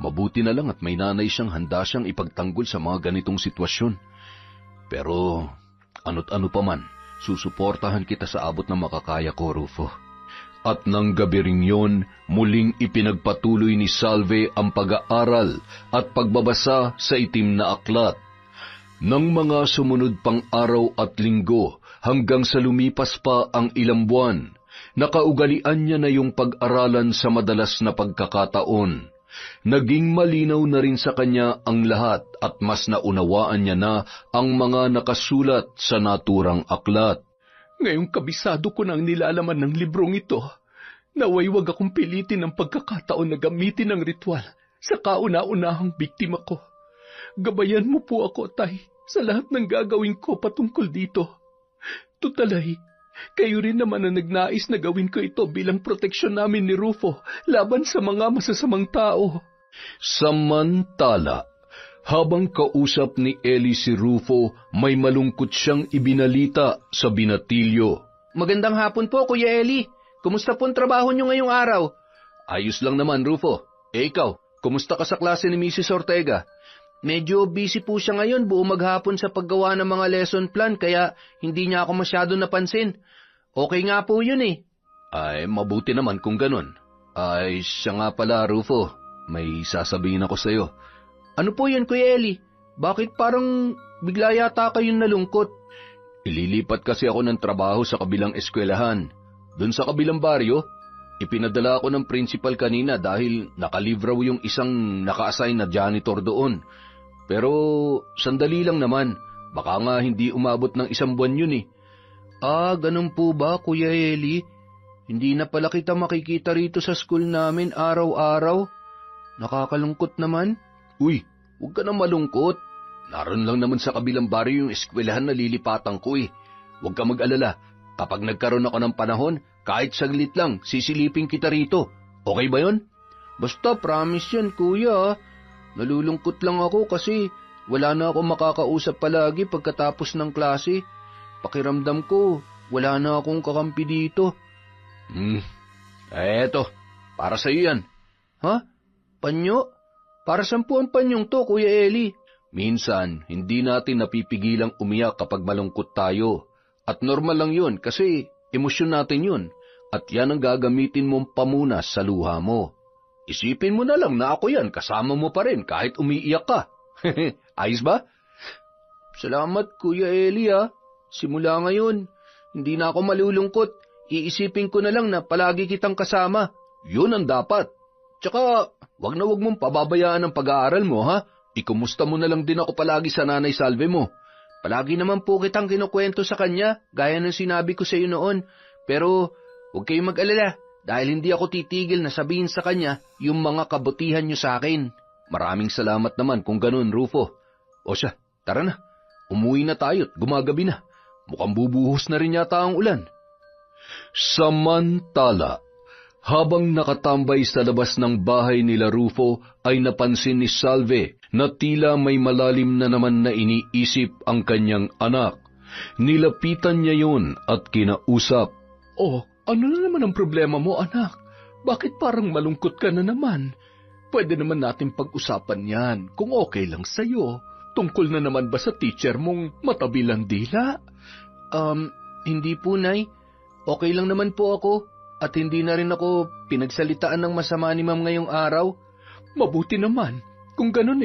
Mabuti na lang at may nanay siyang handa siyang ipagtanggol sa mga ganitong sitwasyon. Pero ano't ano pa man, susuportahan kita sa abot ng makakaya ko, Rufo. At nang gabi ring yon, muling ipinagpatuloy ni Salve ang pag-aaral at pagbabasa sa itim na aklat. Nang mga sumunod pang araw at linggo hanggang sa lumipas pa ang ilang buwan, nakaugalian niya na yung pag-aralan sa madalas na pagkakataon. Naging malinaw na rin sa kanya ang lahat at mas naunawaan niya na ang mga nakasulat sa naturang aklat. Ngayong kabisado ko ng nilalaman ng librong ito, naway wag akong pilitin ng pagkakataon na gamitin ang ritual sa kauna-unahang biktima ko. Gabayan mo po ako, Tay, sa lahat ng gagawin ko patungkol dito. Tutalay, kayo rin naman ang nagnais na gawin ko ito bilang proteksyon namin ni Rufo laban sa mga masasamang tao. Samantala, habang kausap ni Ellie si Rufo, may malungkot siyang ibinalita sa binatilyo. Magandang hapon po, Kuya Ellie. Kumusta po ang trabaho niyo ngayong araw? Ayos lang naman, Rufo. Ikaw, kumusta ka sa klase ni Mrs. Ortega? Medyo busy po siya ngayon, buo maghapon sa paggawa ng mga lesson plan, kaya hindi niya ako masyado napansin. Okay nga po yun eh. Ay, mabuti naman kung ganun. Ay, siya nga pala, Rufo. May sasabihin ako sa'yo. Ano po yun, Kuya Ellie? Bakit parang bigla yata kayong nalungkot? Ililipat kasi ako ng trabaho sa kabilang eskwelahan. Doon sa kabilang baryo, ipinadala ako ng principal kanina dahil nakalive raw yung isang naka-assign na janitor doon. Pero sandali lang naman, baka nga hindi umabot ng 1 buwan yun eh. Ah, ganun po ba, Kuya Eli? Hindi na pala kita makikita rito sa school namin araw-araw. Nakakalungkot naman. Uy, huwag ka na malungkot. Naroon lang naman sa kabilang baryo yung eskwelahan na lilipatan ko eh. Huwag ka mag-alala. Kapag nagkaroon ako ng panahon, kahit saglit lang, sisilipin kita rito. Okay ba yun? Basta promise yan, Kuya. Nalulungkot lang ako kasi wala na ako makakausap palagi pagkatapos ng klase. Pakiramdam ko, wala na akong kakampi dito. Eto, para sa iyo yan. Ha? Panyo? Para saan po ang panyong to, Kuya Eli? Minsan, hindi natin napipigilang umiyak kapag malungkot tayo. At normal lang yun kasi emosyon natin yun. At yan ang gagamitin mong pamunas sa luha mo. Isipin mo na lang na ako yan, kasama mo pa rin kahit umiiyak ka. Ayos ba? Salamat, Kuya Eli ha. Simula ngayon, hindi na ako malulungkot. Iisipin ko na lang na palagi kitang kasama. Yun ang dapat. Tsaka, wag na wag mong pababayaan ang pag-aaral mo, ha? Ikumusta mo na lang din ako palagi sa Nanay Salve mo. Palagi naman po kitang kinukwento sa kanya, gaya ng sinabi ko sa iyo noon. Pero, huwag kayong mag-alala, dahil hindi ako titigil na sabihin sa kanya yung mga kabutihan niyo sa akin. Maraming salamat naman kung ganun, Rufo. O siya, tara na. Umuwi na tayo't gumagabi na. Mukhang bubuhos na rin yata ang ulan. Samantala, habang nakatambay sa labas ng bahay nila Rufo, ay napansin ni Salve na tila may malalim na naman na iniisip ang kanyang anak. Nilapitan niya yun at kinausap. Oh, ano na naman ang problema mo, anak? Bakit parang malungkot ka na naman? Pwede naman natin pag-usapan yan kung okay lang sa'yo. Tungkol na naman ba sa teacher mong matabilang dila? Hindi po, Nay. Okay lang naman po ako at hindi na rin ako pinagsalitaan ng masama ni Ma'am ngayong araw. Mabuti naman. Kung ganun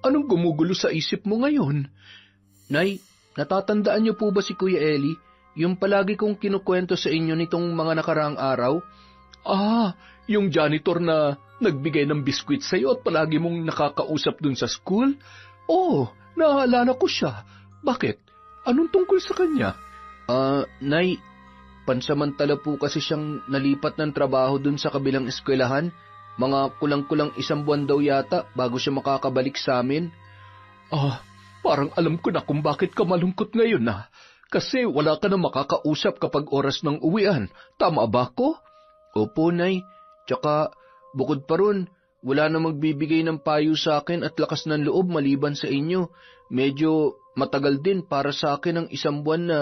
anong gumugulo sa isip mo ngayon? Nay, natatandaan niyo po ba si Kuya Eli? Yung palagi kong kinukwento sa inyo nitong mga nakaraang araw? Ah, yung janitor na nagbigay ng biskwit sa'yo at palagi mong nakakausap dun sa school? Oh, Naaalala ko siya. Bakit? Anong tungkol sa kanya? Nay, pansamantala po kasi siyang nalipat ng trabaho dun sa kabilang eskwelahan. Mga kulang-kulang 1 buwan daw yata bago siya makakabalik sa amin. Parang alam ko na kung bakit ka malungkot ngayon na. Kasi wala ka na makakausap kapag oras ng uwian. Tama ba ko? Opo, Nay. Tsaka, bukod pa ron, wala na magbibigay ng payo sa akin at lakas ng loob maliban sa inyo. Medyo matagal din para sa akin ang 1 buwan na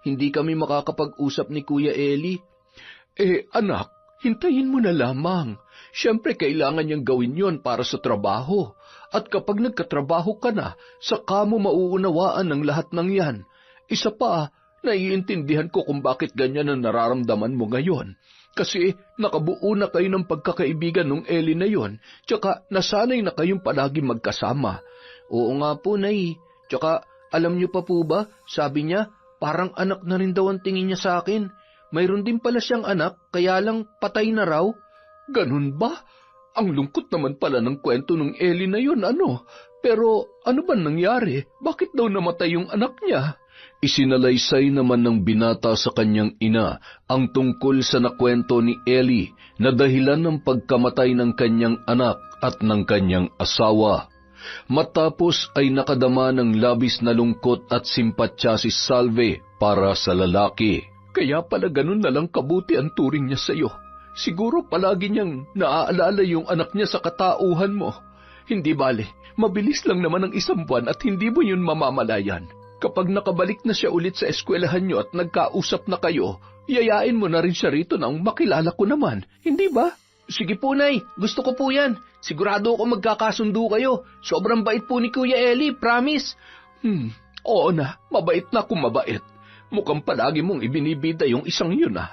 hindi kami makakapag-usap ni Kuya Eli. Anak, hintayin mo na lamang. Siyempre, kailangan niyang gawin yon para sa trabaho. At kapag nagkatrabaho ka na, saka mo mauunawaan ang lahat ng yan. Isa pa, naiintindihan ko kung bakit ganyan ang nararamdaman mo ngayon. Kasi nakabuo na kayo ng pagkakaibigan ng Eli na yon, tsaka nasanay na kayong palagi magkasama. Oo nga po, Nay. Tsaka, alam niyo pa po ba, sabi niya, parang anak na rin daw ang tingin niya sa akin. Mayroon din pala siyang anak, kaya lang patay na raw. Ganun ba? Ang lungkot naman pala ng kwento ng Eli na yun, ano? Pero ano ba nangyari? Bakit daw namatay yung anak niya? Isinalaysay naman ng binata sa kanyang ina ang tungkol sa nakwento ni Eli na dahilan ng pagkamatay ng kanyang anak at ng kanyang asawa. Matapos ay nakadama ng labis na lungkot at simpatya si Salve para sa lalaki. Kaya pala ganun na lang kabuti ang turing niya sa iyo. Siguro palagi niyang naaalala yung anak niya sa katauhan mo. Hindi bale, mabilis lang naman ang 1 buwan at hindi mo yun mamamalayan. Kapag nakabalik na siya ulit sa eskwelahan niyo at nagkausap na kayo, yayain mo na rin siya rito nang makilala ko naman. Hindi ba? Sige po, Nay. Gusto ko po yan. Sigurado ako magkakasundo kayo. Sobrang bait po ni Kuya Eli, promise. Oo na, mabait na kung mabait. Mukhang palagi mong ibinibida yung isang yun ah.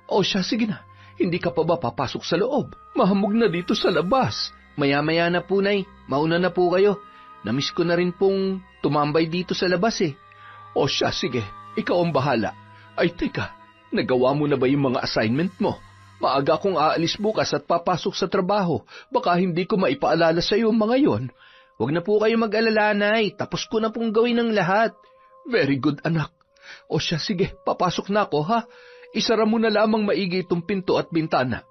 O siya, sige na. Hindi ka pa ba papasok sa loob? Mahamog na dito sa labas. Maya-maya na po, Nay. Mauna na po kayo. Namiss ko na rin pong tumambay dito sa labas eh. O siya, sige. Ikaw ang bahala. Ay, teka. Nagawa mo na ba yung mga assignment mo? Maaga akong aalis bukas at papasok sa trabaho. Baka hindi ko maipaalala sa iyo mga yon. Huwag na po kayo mag-alala, Nay. Tapos ko na pong gawin ang lahat. Very good, anak. O siya, sige. Papasok na ako, ha? Isara mo na lamang maigi itong pinto at bintana.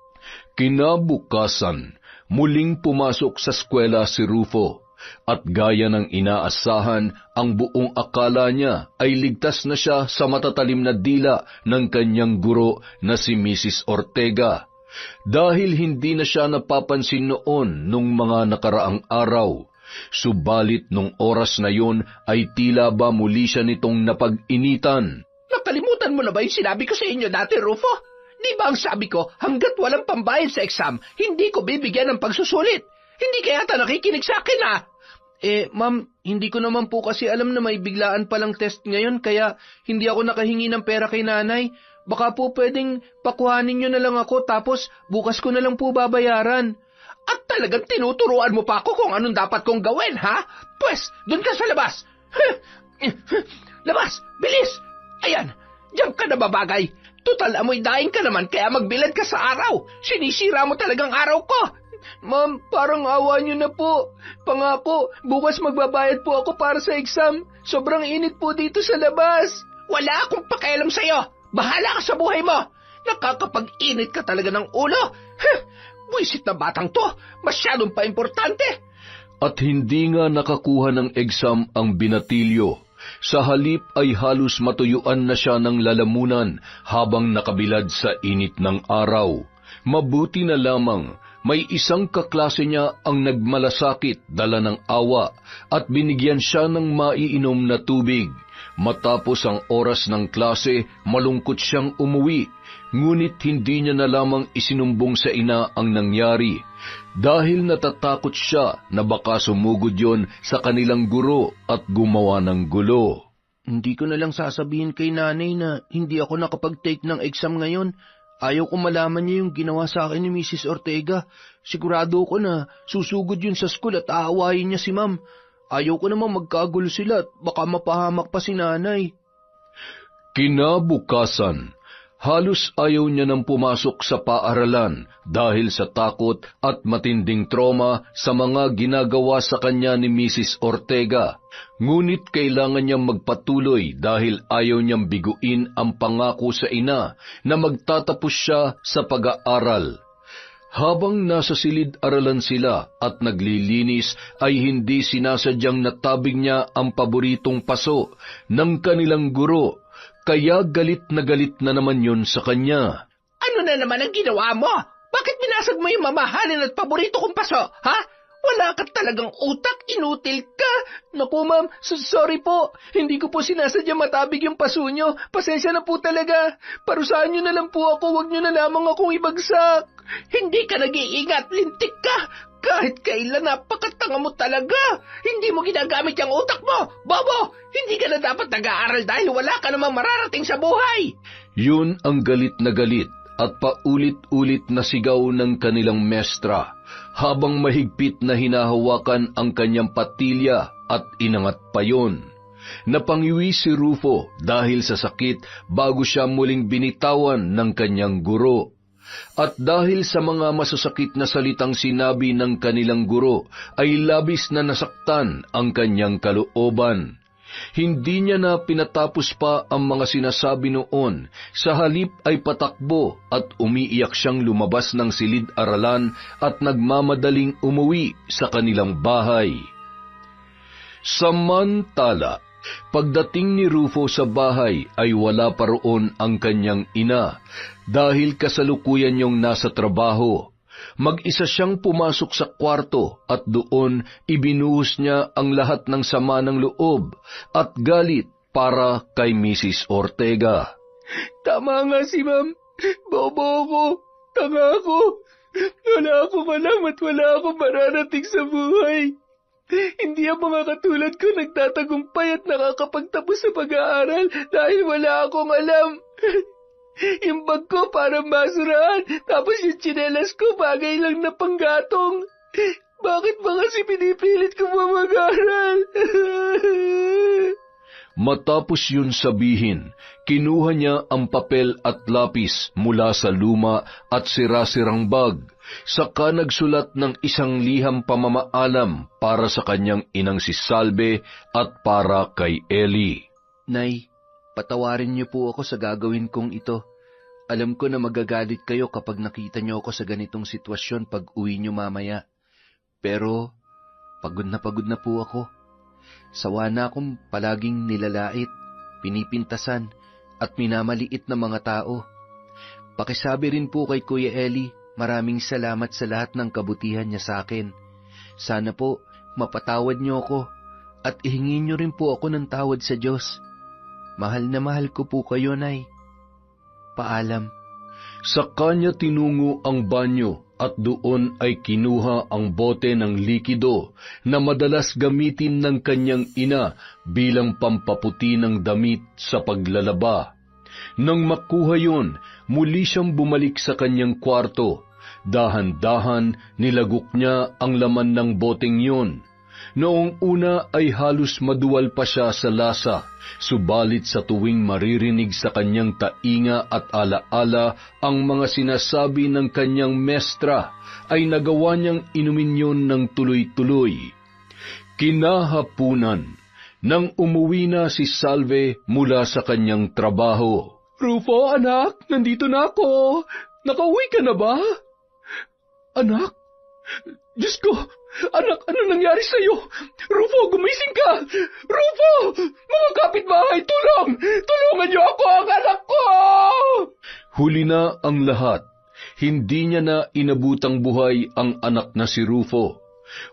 Kinabukasan, muling pumasok sa eskwela si Rufo. At gaya ng inaasahan, ang buong akala niya ay ligtas na siya sa matatalim na dila ng kanyang guro na si Mrs. Ortega. Dahil hindi na siya napapansin noon nung mga nakaraang araw. Subalit nung oras na yun ay tila ba muli siya nitong napag-initan. Nakalimutan mo na ba yung sinabi ko sa inyo dati, Rufo? Di ba ang sabi ko, hanggat walang pambayad sa exam, hindi ko bibigyan ng pagsusulit? Hindi kaya ta nakikinig sa akin, ha? Ma'am, hindi ko naman po kasi alam na may biglaan palang test ngayon, kaya hindi ako nakahingi ng pera kay nanay. Baka po pwedeng pakuhanin nyo na lang ako, tapos bukas ko na lang po babayaran. At talagang tinuturuan mo pa ako kung anong dapat kong gawin, ha? Pwes, doon ka sa labas. Labas, bilis! Ayan, diyan ka na babagay. Tutal, amoy daing ka naman, kaya magbilad ka sa araw. Sinisira mo talagang araw ko. Ma'am, parang awa niyo na po. Pangako, bukas magbabayad po ako para sa exam. Sobrang init po dito sa labas. Wala akong pakialam sa'yo. Bahala ka sa buhay mo. Nakakapag-init ka talaga ng ulo. Buisit na batang to. Masyadong pa-importante. At hindi nga nakakuha ng exam ang binatilyo. Sa halip ay halos matuyuan na siya ng lalamunan habang nakabilad sa init ng araw. Mabuti na lamang, may isang kaklase niya ang nagmalasakit dala ng awa at binigyan siya ng maiinom na tubig. Matapos ang oras ng klase, malungkot siyang umuwi, ngunit hindi niya na lamang isinumbong sa ina ang nangyari dahil natatakot siya na baka sumugod yon sa kanilang guro at gumawa ng gulo. Hindi ko na lang sasabihin kay nanay na hindi ako nakapag-take ng exam ngayon. Ayaw ko malaman niya yung ginawa sa akin ni Mrs. Ortega. Sigurado ko na susugod yun sa school at aawayin niya si ma'am. Ayaw ko namang magkagulo sila at baka mapahamak pa si nanay. Kinabukasan, Halos ayaw niya nang pumasok sa paaralan dahil sa takot at matinding trauma sa mga ginagawa sa kanya ni Mrs. Ortega. Ngunit kailangan niyang magpatuloy dahil ayaw niyang biguin ang pangako sa ina na magtatapos siya sa pag-aaral. Habang nasa silid-aralan sila at naglilinis ay hindi sinasadyang natabing niya ang paboritong paso ng kanilang guro. Kaya galit na naman yun sa kanya. Ano na naman ang ginawa mo? Bakit binasag mo yung mamahalin at paborito kong paso, ha? Wala ka talagang utak, inutil ka. Naku ma'am, sorry po. Hindi ko po sinasadya matabig yung paso nyo. Pasensya na po talaga. Parusahan nyo na lang po ako, huwag nyo na lamang akong ibagsak. Hindi ka nag-iingat, lintik ka. Kahit kailan, napakatanga mo talaga. Hindi mo ginagamit yung utak mo. Bobo, hindi ka na dapat nag-aaral dahil wala ka namang mararating sa buhay. Yun ang galit na galit at paulit-ulit na sigaw ng kanilang mestra habang mahigpit na hinahawakan ang kanyang patilya at inangat pa yun. Napangiwi si Rufo dahil sa sakit bago siya muling binitawan ng kanyang guro. At dahil sa mga masasakit na salitang sinabi ng kanilang guro, ay labis na nasaktan ang kanyang kalooban. Hindi niya na pinatapos pa ang mga sinasabi noon, sa halip ay patakbo at umiiyak siyang lumabas ng silid-aralan at nagmamadaling umuwi sa kanilang bahay. Samantala, pagdating ni Rufo sa bahay ay wala pa roon ang kanyang ina dahil kasalukuyan niyang nasa trabaho. Mag-isa siyang pumasok sa kwarto at doon ibinuhos niya ang lahat ng sama ng loob at galit para kay Mrs. Ortega. Tama nga si ma'am. Bobo ako. Tanga ako. Wala akong alam at wala akong mararating sa buhay. Hindi ang mga katulad ko nagtatagumpay at nakakapagtapos sa pag-aaral dahil wala akong alam. Yung bag ko parang basurahan, tapos yung tsinelas ko bagay lang na panggatong. Bakit ba kasi pinipilit ko mag-aaral? Matapos yun sabihin, kinuha niya ang papel at lapis mula sa luma at sira-sirang bag, saka nagsulat ng isang liham pamamaalam para sa kanyang inang si Salve at para kay Ellie. Nay, patawarin niyo po ako sa gagawin kong ito. Alam ko na magagalit kayo kapag nakita niyo ako sa ganitong sitwasyon pag uwi niyo mamaya. Pero, pagod na po ako. Sawa na akong palaging nilalait, pinipintasan, at minamaliit na mga tao. Pakisabi rin po kay Kuya Eli, maraming salamat sa lahat ng kabutihan niya sa akin. Sana po, mapatawad niyo ako, at ihingin niyo rin po ako ng tawad sa Diyos. Mahal na mahal ko po kayo, Nay. Paalam. Sa kanya tinungo ang banyo at doon ay kinuha ang bote ng likido na madalas gamitin ng kanyang ina bilang pampaputi ng damit sa paglalaba. Nang makuha yun, muli siyang bumalik sa kanyang kwarto. Dahan-dahan nilagok niya ang laman ng boteng yun. Noong una ay halos maduwal pa siya sa lasa, subalit sa tuwing maririnig sa kanyang tainga at alaala ang mga sinasabi ng kanyang mestra, ay nagawa niyang inumin yun ng tuloy-tuloy. Kinahapunan, nang umuwi na si Salve mula sa kanyang trabaho. Rufo, anak, nandito na ako. Nakauwi ka na ba? Anak? Diyos ko! Anak, ano nangyari sa'yo? Rufo, gumising ka! Rufo! Mga kapitbahay, tulong! Tulungan niyo ako, ang anak ko! Huli na ang lahat. Hindi niya na inabutang buhay ang anak na si Rufo.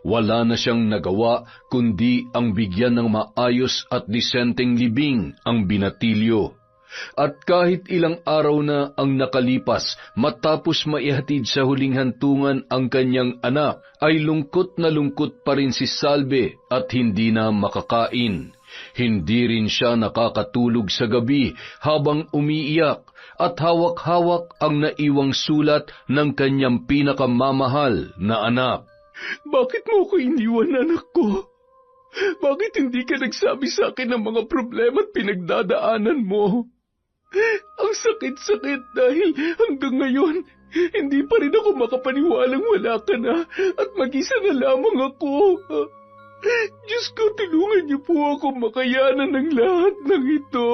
Wala na siyang nagawa kundi ang bigyan ng maayos at disenteng libing ang binatilyo. At kahit ilang araw na ang nakalipas matapos maihatid sa huling hantungan ang kanyang anak, ay lungkot na lungkot pa rin si Salve at hindi na makakain. Hindi rin siya nakakatulog sa gabi habang umiiyak at hawak-hawak ang naiwang sulat ng kanyang pinakamamahal na anak. Bakit mo ko iniwan, anak ko? Bakit hindi ka nagsabi sa akin ng mga problema at pinagdadaanan mo? Ang sakit-sakit dahil hanggang ngayon, hindi pa rin ako makapaniwalang wala ka na at mag-isa na lamang ako. Diyos ko, tulungan niyo po ako makayanan ng lahat ng ito.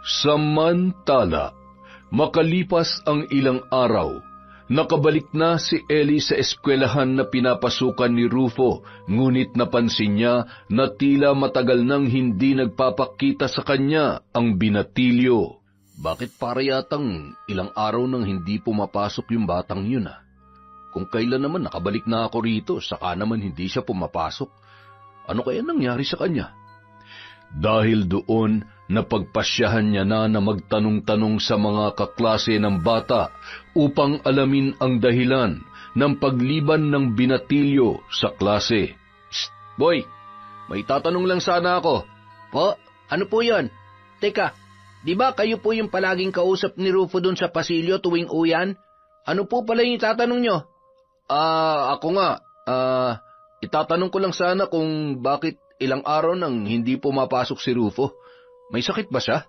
Samantala, makalipas ang ilang araw, nakabalik na si Ellie sa eskwelahan na pinapasukan ni Rufo, ngunit napansin niya na tila matagal nang hindi nagpapakita sa kanya ang binatilyo. Bakit para yatang ilang araw nang hindi pumapasok yung batang yun Kung kailan naman nakabalik na ako rito, saka naman hindi siya pumapasok. Ano kaya nangyari sa kanya? Dahil doon, napagpasyahan niya na magtanong-tanong sa mga kaklase ng bata upang alamin ang dahilan ng pagliban ng binatilyo sa klase. Shh, boy, may tatanong lang sana ako. Po, ano po yon? Teka, di ba kayo po yung palaging kausap ni Rufo dun sa pasilyo tuwing uyan? Ano po pala yung tatanong nyo? Ako nga. Itatanong ko lang sana kung bakit ilang araw nang hindi pumapasok si Rufo. May sakit ba siya?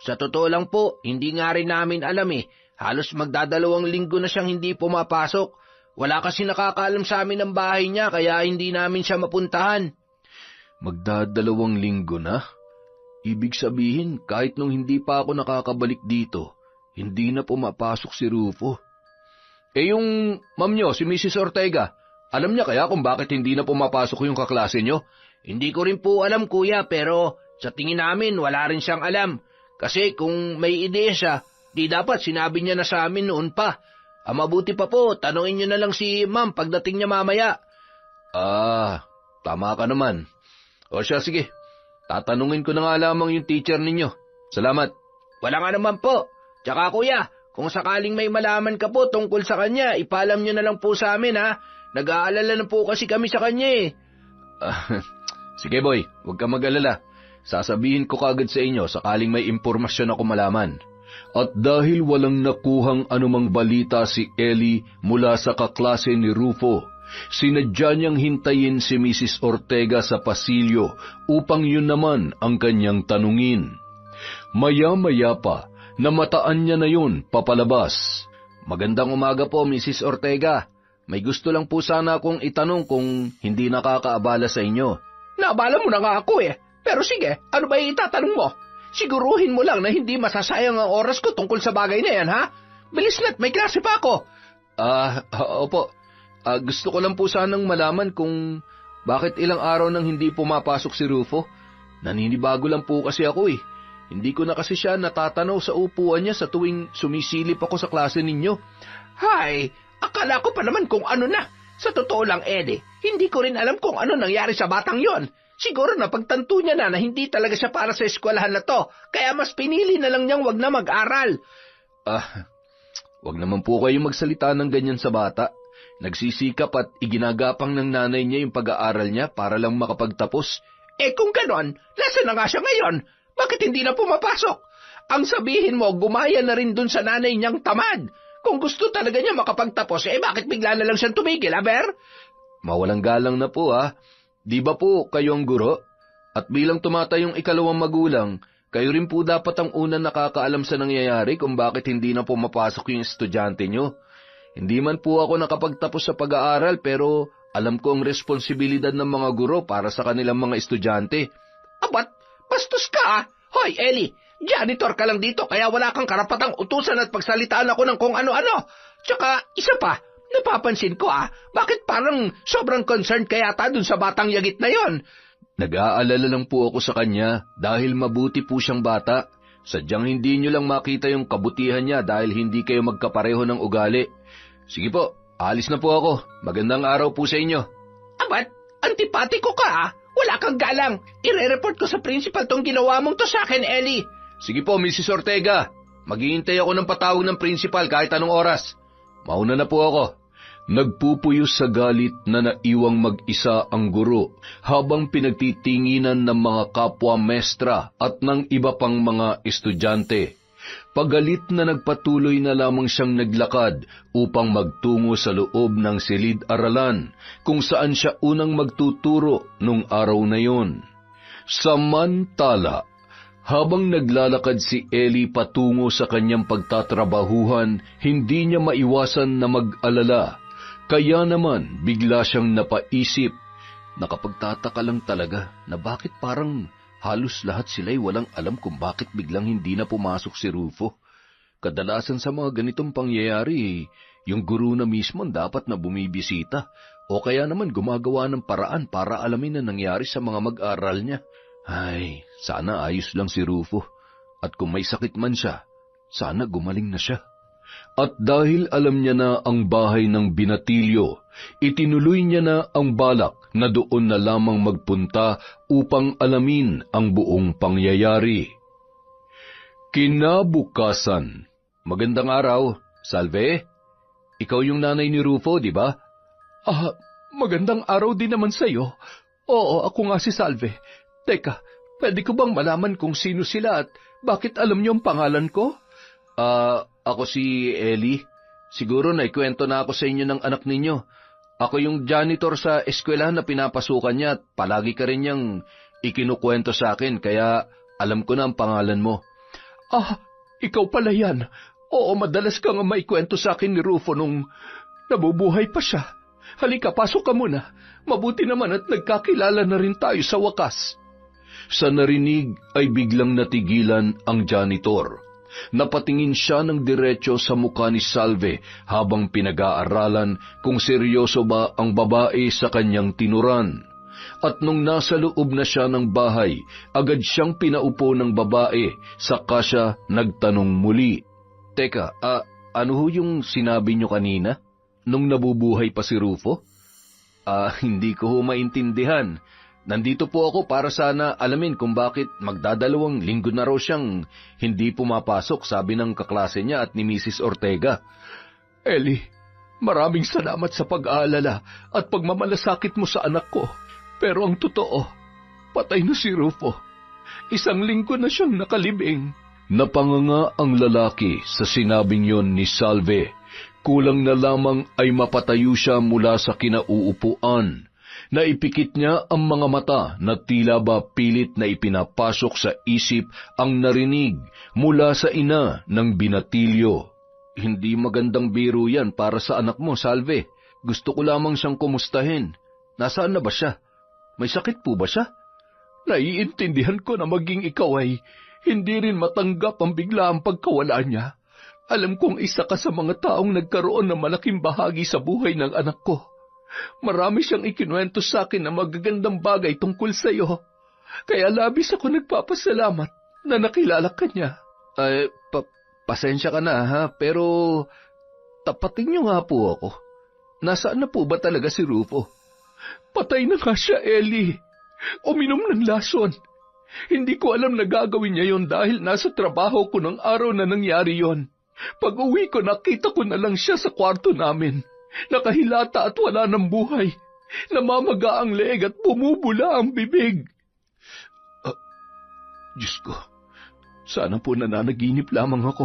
Sa totoo lang po, hindi nga rin namin alam Halos magdadalawang linggo na siyang hindi pumapasok. Wala kasi nakakaalam sa amin ng bahay niya, kaya hindi namin siya mapuntahan. Magdadalawang linggo na? Ibig sabihin, kahit nung hindi pa ako nakakabalik dito, hindi na pumapasok si Rufo. Yung ma'am nyo, si Mrs. Ortega, alam niya kaya kung bakit hindi na pumapasok yung kaklase nyo? Hindi ko rin po alam, kuya, pero sa tingin namin wala rin siyang alam. Kasi kung may ideya siya, di dapat sinabi niya na sa amin noon pa. Mabuti pa po, tanungin niyo na lang si ma'am pagdating niya mamaya. Tama ka naman. O siya, sige. Tatanungin ko na nga lamang yung teacher ninyo. Salamat. Wala nga naman po. Tsaka kuya, kung sakaling may malaman ka po tungkol sa kanya, ipaalam niyo na lang po sa amin Nag-aalala na po kasi kami sa kanya Sige boy, huwag ka mag-alala. Sasabihin ko kagad sa inyo sakaling may impormasyon ako malaman. At dahil walang nakuhang anumang balita si Ellie mula sa kaklase ni Rufo, sinadya niyang hintayin si Mrs. Ortega sa pasilyo upang yun naman ang kanyang tanungin. Maya-maya pa, namataan niya na yun papalabas. Magandang umaga po, Mrs. Ortega. May gusto lang po sana akong itanong kung hindi nakakaabala sa inyo. Naabala mo na nga ako Pero sige, ano ba yung itatanong mo? Siguruhin mo lang na hindi masasayang ang oras ko tungkol sa bagay na yan, Bilis na't, may klase pa ako. Opo. Gusto ko lang po sanang malaman kung bakit ilang araw nang hindi pumapasok si Rufo. Naninibago lang po kasi ako Hindi ko na kasi siya natatanaw sa upuan niya sa tuwing sumisilip ako sa klase ninyo. Hay, akala ko pa naman kung ano na. Sa totoo lang, Eddie, hindi ko rin alam kung ano nangyari sa batang yon. Siguro na pagtanto niya na hindi talaga siya para sa eskwelahan na to, kaya mas pinili na lang niyang wag na mag-aral. Wag naman po kayo magsalita ng ganyan sa bata. Nagsisikap at iginagapang ng nanay niya yung pag-aaral niya para lang makapagtapos. Kung ganon, nasa na nga siya ngayon? Bakit hindi na pumapasok? Ang sabihin mo, gumaya na rin dun sa nanay niyang tamad. Kung gusto talaga niya makapagtapos, bakit bigla na lang siyang tumigil, Aber? Mawalang galang na po, Di ba po kayo ang guro? At bilang tumatayong ikalawang magulang, kayo rin po dapat ang unang nakakaalam sa nangyayari kung bakit hindi na pumapasok yung estudyante nyo. Hindi man po ako nakapagtapos sa pag-aaral pero alam ko ang responsibilidad ng mga guro para sa kanilang mga estudyante. Abat, bastos ka Hoy, Ellie, janitor ka lang dito kaya wala kang karapatang utusan at pagsalitaan ako ng kung ano-ano. Tsaka, isa pa, napapansin ko bakit parang sobrang concerned ka yata dun sa batang yagit na yon? Nag-aalala lang po ako sa kanya dahil mabuti po siyang bata. Sadyang hindi nyo lang makita yung kabutihan niya dahil hindi kayo magkapareho ng ugali. Sige po, alis na po ako. Magandang araw po sa inyo. Abat, antipatiko ka Wala kang galang. Ire-report ko sa principal tong ginawa mong to sa akin, Ellie. Sige po, Mrs. Ortega. Maghihintay ako ng patawag ng principal kahit anong oras. Mauna na po ako. Nagpupuyos sa galit na naiwang mag-isa ang guro habang pinagtitinginan ng mga kapwa mestra at ng iba pang mga estudyante. Pagalit na nagpatuloy na lamang siyang naglakad upang magtungo sa loob ng silid-aralan kung saan siya unang magtuturo nung araw na yon. Samantala, Habang naglalakad si Eli patungo sa kanyang pagtatrabahuhan, hindi niya maiwasan na mag-alala. Kaya naman bigla siyang napaisip. Nakapagtataka lang talaga na bakit parang halos lahat sila'y walang alam kung bakit biglang hindi na pumasok si Rufo. Kadalasan sa mga ganitong pangyayari, yung guro na mismo ang dapat na bumibisita o kaya naman gumagawa ng paraan para alamin na nangyari sa mga mag-aral niya. Ay, sana ayos lang si Rufo. At kung may sakit man siya, sana gumaling na siya. At dahil alam niya na ang bahay ng binatilyo, itinuloy niya na ang balak na doon na lamang magpunta upang alamin ang buong pangyayari. Kinabukasan. Magandang araw, Salve. Ikaw yung nanay ni Rufo, di ba? Magandang araw din naman sa'yo. Oo, ako nga si Salve. Teka, pwede ko bang malaman kung sino sila at bakit alam niyo ang pangalan ko? Ako si Eli. Siguro naikwento na ako sa inyo ng anak ninyo. Ako yung janitor sa eskwelahan na pinapasukan niya at palagi ka rin niyang ikinukwento sa akin, kaya alam ko na ang pangalan mo. Ikaw pala yan. Oo, madalas kang maikwento sa akin ni Rufo nung nabubuhay pa siya. Halika, pasok ka muna. Mabuti naman at nagkakilala na rin tayo sa wakas. Sa narinig ay biglang natigilan ang janitor. Napatingin siya ng diretso sa mukha ni Salve habang pinag-aaralan kung seryoso ba ang babae sa kanyang tinuran. At nung nasa loob na siya ng bahay, agad siyang pinaupo ng babae, saka siya nagtanong muli. Teka, ano ho yung sinabi niyo kanina? Nung nabubuhay pa si Rufo? Hindi ko ho maintindihan. Nandito po ako para sana alamin kung bakit magdadalawang linggo na raw siyang hindi pumapasok, sabi ng kaklase niya at ni Mrs. Ortega. Eli, maraming salamat sa pag-aalala at pagmamalasakit mo sa anak ko. Pero ang totoo, patay na si Rufo. 1 linggo na siyang nakalibing. Napanganga ang lalaki sa sinabing yon ni Salve. Kulang na lamang ay mapatayo siya mula sa kinauupuan. Naipikit niya ang mga mata na tila ba pilit na ipinapasok sa isip ang narinig mula sa ina ng binatilyo. Hindi magandang biro yan para sa anak mo, Salve. Gusto ko lamang siyang kumustahin. Nasaan na ba siya? May sakit po ba siya? Naiintindihan ko na maging ikaw ay hindi rin matanggap ang biglaang pagkawala niya. Alam kong isa ka sa mga taong nagkaroon ng malaking bahagi sa buhay ng anak ko. Marami siyang ikinuwento sa akin na magagandang bagay tungkol sa iyo. Kaya labis ako nagpapasalamat na nakilala ka niya. Pasensya ka na ha, pero tapatin niyo nga po ako. Nasaan na po ba talaga si Rufo? Patay na nga siya, Eli. Uminom ng lason. Hindi ko alam na gagawin niya yon dahil nasa trabaho ko ng araw na nangyari yon. Pag-uwi ko, nakita ko na lang siya sa kwarto namin. Nakahilata at wala ng buhay. Namamaga ang leeg at bumubula ang bibig. Diyos ko, sana po nananaginip lamang ako.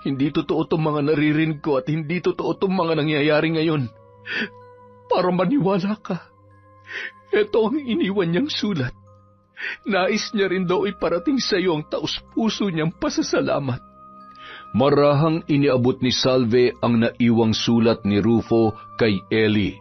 Hindi totoo itong mga naririnig ko at hindi totoo itong mga nangyayari ngayon. Para maniwala ka, ito ang iniwan niyang sulat. Nais niya rin daw iparating sa iyo ang taus-puso niyang pasasalamat. Marahang iniabot ni Salve ang naiwang sulat ni Rufo kay Eli,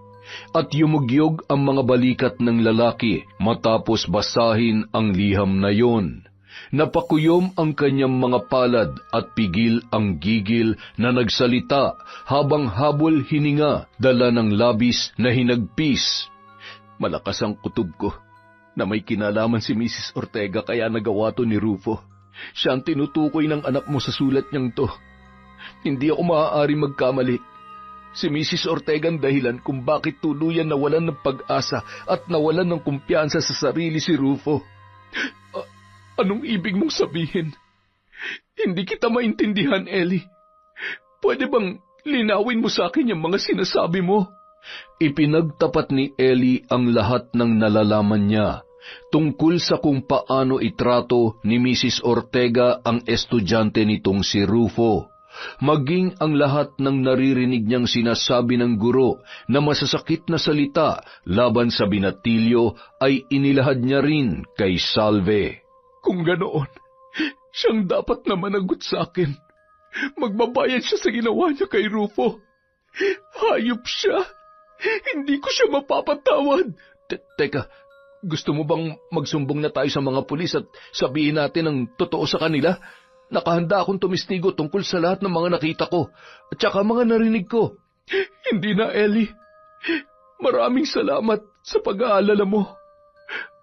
at yumugyog ang mga balikat ng lalaki matapos basahin ang liham na yon. Napakuyom ang kanyang mga palad at pigil ang gigil na nagsalita habang habol hininga dala ng labis na hinagpis. Malakas ang kutob ko na may kinalaman si Mrs. Ortega kaya nagawa to ni Rufo. Siya ang tinutukoy ng anak mo sa sulat niyang to. Hindi ako maaari magkamali. Si Mrs. Ortega ang dahilan kung bakit tuluyan nawalan ng pag-asa at nawalan ng kumpiyansa sa sarili si Rufo. Anong ibig mong sabihin? Hindi kita maintindihan, Eli. Pwede bang linawin mo sa akin yung mga sinasabi mo? Ipinagtapat ni Eli ang lahat ng nalalaman niya tungkol sa kung paano itrato ni Mrs. Ortega ang estudyante nitong si Rufo, maging ang lahat ng naririnig niyang sinasabi ng guro na masasakit na salita laban sa binatilyo ay inilahad niya rin kay Salve. Kung ganoon, siyang dapat na managot sa akin. Magbabayad siya sa ginawa niya kay Rufo. Hayop siya. Hindi ko siya mapapatawad. Teka, gusto mo bang magsumbong na tayo sa mga pulis at sabihin natin ang totoo sa kanila? Nakahanda akong tumistigo tungkol sa lahat ng mga nakita ko at saka mga narinig ko. Hindi na, Ellie. Maraming salamat sa pag-aalala mo.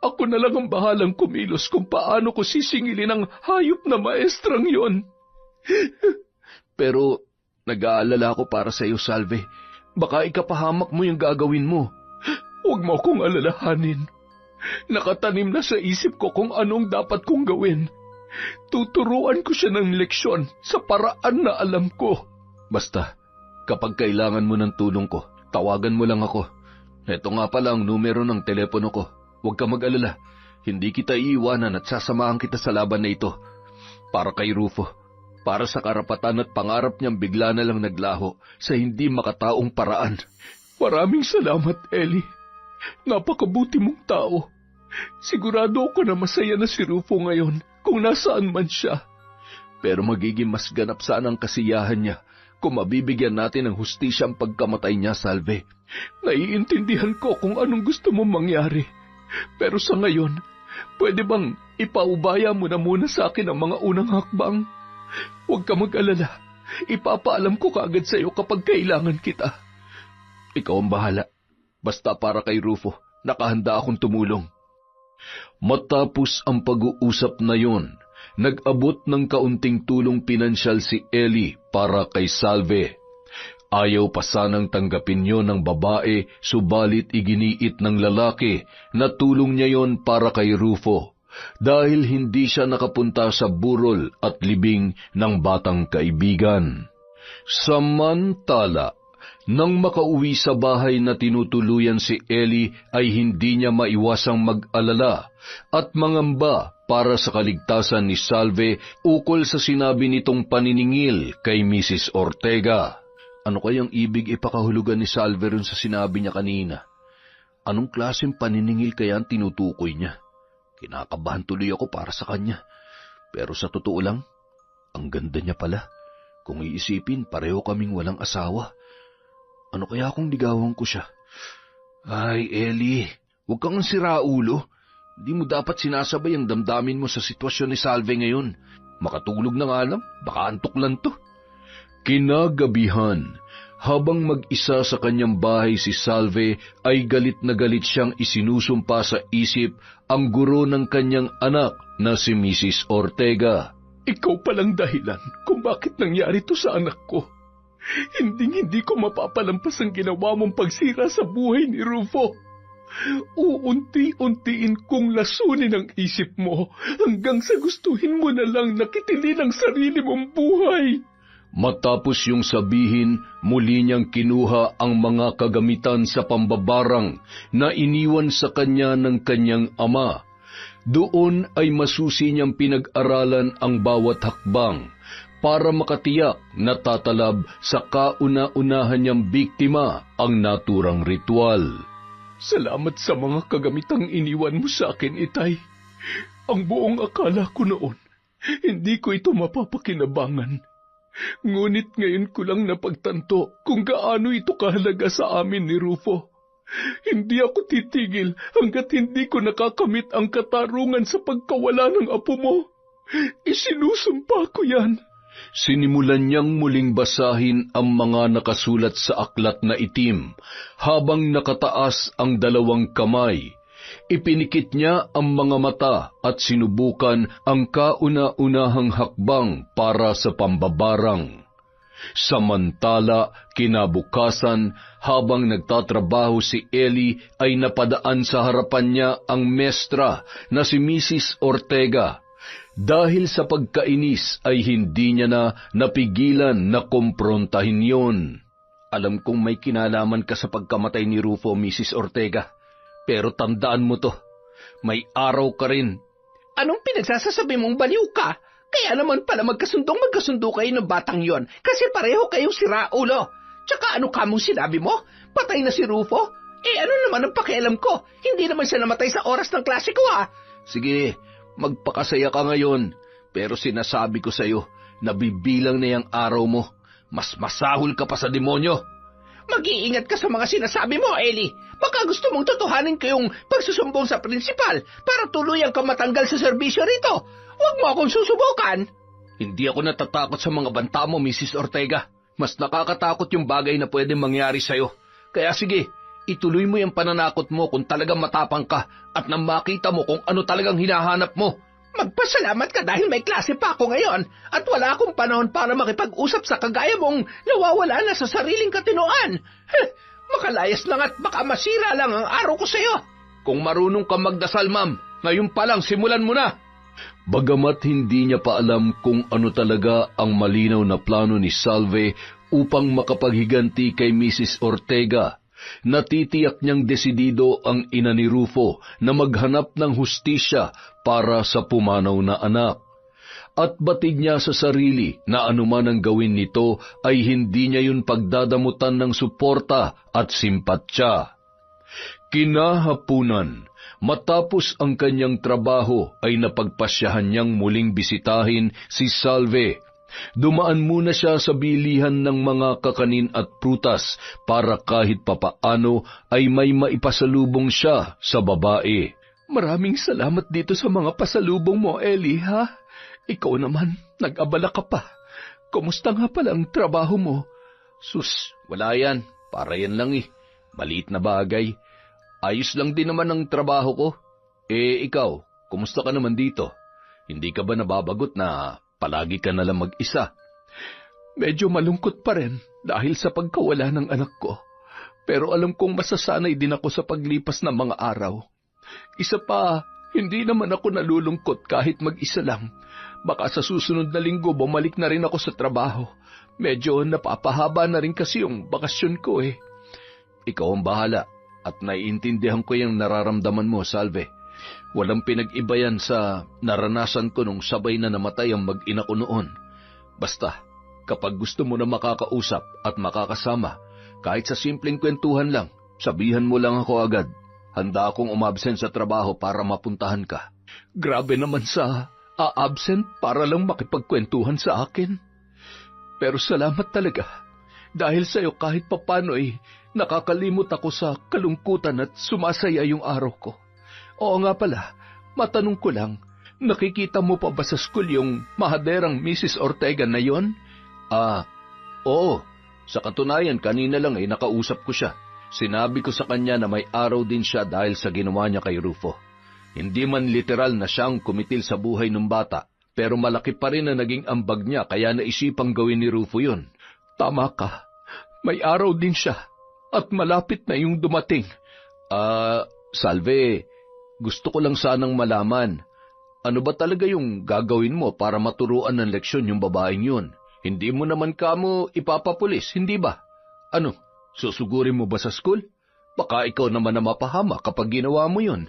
Ako na lang ang bahalang kumilos kung paano ko sisingilin ang hayop na maestrang yon. Pero nag-aalala ako para sa iyo, Salve. Baka ikapahamak mo yung gagawin mo. Huwag mo akong alalahanin. Nakatanim na sa isip ko kung anong dapat kong gawin. Tuturuan ko siya ng leksyon sa paraan na alam ko. Basta, kapag kailangan mo ng tulong ko, tawagan mo lang ako. Ito nga pala ang numero ng telepono ko. Huwag ka mag-alala. Hindi kita iiwanan at sasamahan kita sa laban na ito. Para kay Rufo. Para sa karapatan at pangarap niyang bigla na lang naglaho sa hindi makataong paraan. Maraming salamat, Ellie. Napakabuti mong tao. Sigurado ako na masaya na si Rufo ngayon kung nasaan man siya. Pero magiging mas ganap sana ang kasiyahan niya kung mabibigyan natin ng hustisya ang pagkamatay niya, Salve. Naiintindihan ko kung anong gusto mong mangyari. Pero sa ngayon, pwede bang ipaubaya mo na muna sa akin ang mga unang hakbang? Huwag ka mag-alala. Ipapaalam ko kaagad sa iyo kapag kailangan kita. Ikaw ang bahala. Basta para kay Rufo, nakahanda akong tumulong. Matapos ang pag-uusap na yon, nag-abot ng kaunting tulong pinansyal si Ellie para kay Salve. Ayaw pa sanang tanggapin yon ng babae, subalit iginiit ng lalaki na tulong niya yon para kay Rufo, dahil hindi siya nakapunta sa burol at libing ng batang kaibigan. Samantala, nang makauwi sa bahay na tinutuluyan si Ellie ay hindi niya maiwasang mag-alala at mangamba para sa kaligtasan ni Salve ukol sa sinabi nitong paniningil kay Mrs. Ortega. Ano kayang ibig ipakahulugan ni Salve ron sa sinabi niya kanina? Anong klaseng paniningil kaya ang tinutukoy niya? Kinakabahan tuloy ako para sa kanya. Pero sa totoo lang, ang ganda niya pala. Kung iisipin, pareho kaming walang asawa. Ano kaya kung ligawan ko siya? Ay, Ellie, huwag kang siraulo. Di mo dapat sinasabay ang damdamin mo sa sitwasyon ni Salve ngayon. Makatulog na nga lang, baka antok lang to. Kinagabihan, habang mag-isa sa kanyang bahay si Salve ay galit na galit siyang isinusumpa sa isip ang guro ng kanyang anak na si Mrs. Ortega. Ikaw palang dahilan kung bakit nangyari to sa anak ko. Hindi ko mapapalampas ang ginawa mong pagsira sa buhay ni Rufo. Uunti-untiin kong lasunin ang isip mo hanggang sa gustuhin mo na lang nakitilin ang sarili mong buhay. Matapos yung sabihin, muli niyang kinuha ang mga kagamitan sa pambabarang na iniwan sa kanya ng kanyang ama. Doon ay masusi niyang pinag-aralan ang bawat hakbang para makatiyak na tatalab sa kauna-unahan niyang biktima ang naturang ritual. Salamat sa mga kagamitang iniwan mo sa akin, Itay. Ang buong akala ko noon, hindi ko ito mapapakinabangan. Ngunit ngayon ko lang napagtanto kung gaano ito kahalaga sa amin ni Rufo. Hindi ako titigil hanggat hindi ko nakakamit ang katarungan sa pagkawala ng apo mo. Isinusumpa ko yan. Sinimulan niyang muling basahin ang mga nakasulat sa aklat na itim habang nakataas ang dalawang kamay. Ipinikit niya ang mga mata at sinubukan ang kauna-unahang hakbang para sa pambabarang. Samantala, kinabukasan, habang nagtatrabaho si Ellie ay napadaan sa harapan niya ang mestra na si Mrs. Ortega. Dahil sa pagkainis ay hindi niya na napigilan na kumprontahin yon. Alam kong may kinalaman ka sa pagkamatay ni Rufo, Mrs. Ortega. Pero tandaan mo to, may araw ka rin. Anong pinagsasasabi mong baliw ka? Kaya naman pala magkasundo kayo ng batang yon kasi pareho kayong siraulo. Tsaka ano ka mong sinabi mo? Patay na si Rufo? Ano naman ang pakialam ko? Hindi naman siya namatay sa oras ng klase ko, ah. Sige, magpakasaya ka ngayon. Pero sinasabi ko sa'yo, nabibilang na yung araw mo. Mas masahol ka pa sa demonyo. Mag-iingat ka sa mga sinasabi mo, Eli. Baka gusto mong totohanin ko yung pagsusumbong sa prinsipal para tuluyang ka matanggal sa serbisyo rito. Huwag mo akong susubukan. Hindi ako natatakot sa mga banta mo, Mrs. Ortega. Mas nakakatakot yung bagay na pwedeng mangyari sa'yo. Kaya sige, ituloy mo yung pananakot mo kung talagang matapang ka at nang makita mo kung ano talagang hinahanap mo. Magpasalamat ka dahil may klase pa ako ngayon at wala akong panahon para makipag-usap sa kagaya mong nawawala na sa sariling katinoan. Makalayas lang at baka masira lang ang araw ko sa'yo. Kung marunong ka magdasal, ma'am, ngayon pa lang simulan mo na. Bagamat hindi niya pa alam kung ano talaga ang malinaw na plano ni Salve upang makapaghiganti kay Mrs. Ortega, natitiyak niyang desidido ang ina ni Rufo na maghanap ng hustisya para sa pumanaw na anak. At batid niya sa sarili na anuman ang gawin nito ay hindi niya yun pagdadamutan ng suporta at simpatsya. Kinahapunan, matapos ang kanyang trabaho ay napagpasyahan niyang muling bisitahin si Salve. Dumaan muna siya sa bilihan ng mga kakanin at prutas para kahit papaano ay may maipasalubong siya sa babae. Maraming salamat dito sa mga pasalubong mo, Eli, ha? Ikaw naman, nag-abala ka pa. Kumusta nga pala ang trabaho mo? Sus, wala yan. Para yan lang eh. Maliit na bagay. Ayos lang din naman ang trabaho ko. Ikaw, kumusta ka naman dito? Hindi ka ba nababagot na palagi ka nalang mag-isa? Medyo malungkot pa rin dahil sa pagkawala ng anak ko. Pero alam kong masasanay din ako sa paglipas ng mga araw. Isa pa, hindi naman ako nalulungkot kahit mag-isa lang. Baka sa susunod na linggo bumalik na rin ako sa trabaho. Medyo napapahaba na rin kasi yung bakasyon ko eh. Ikaw ang bahala at naiintindihan ko yung nararamdaman mo, Salve. Walang pinag-iba yan sa naranasan ko nung sabay na namatay ang mag-ina ko noon. Basta, kapag gusto mo na makakausap at makakasama, kahit sa simpleng kwentuhan lang, sabihan mo lang ako agad. Handa akong umabsent sa trabaho para mapuntahan ka. Grabe naman sa absent para lang makipagkwentuhan sa akin. Pero salamat talaga. Dahil sa'yo kahit papano nakakalimot ako sa kalungkutan at sumasaya yung araw ko. Oo nga pala, matanong ko lang, nakikita mo pa ba sa school yung mahaderang Mrs. Ortega na yon? Oo. Sa katunayan, kanina lang nakausap ko siya. Sinabi ko sa kanya na may araw din siya dahil sa ginawa niya kay Rufo. Hindi man literal na siyang kumitil sa buhay ng bata, pero malaki pa rin na naging ambag niya kaya naisipang gawin ni Rufo yun. Tama ka. May araw din siya at malapit na yung dumating. Salve, gusto ko lang sanang malaman, ano ba talaga yung gagawin mo para maturuan ng leksyon yung babaeng yun? Hindi mo naman kamo ipapapulis, hindi ba? Ano, susugurin mo ba sa school? Baka ikaw naman na mapahama kapag ginawa mo yun.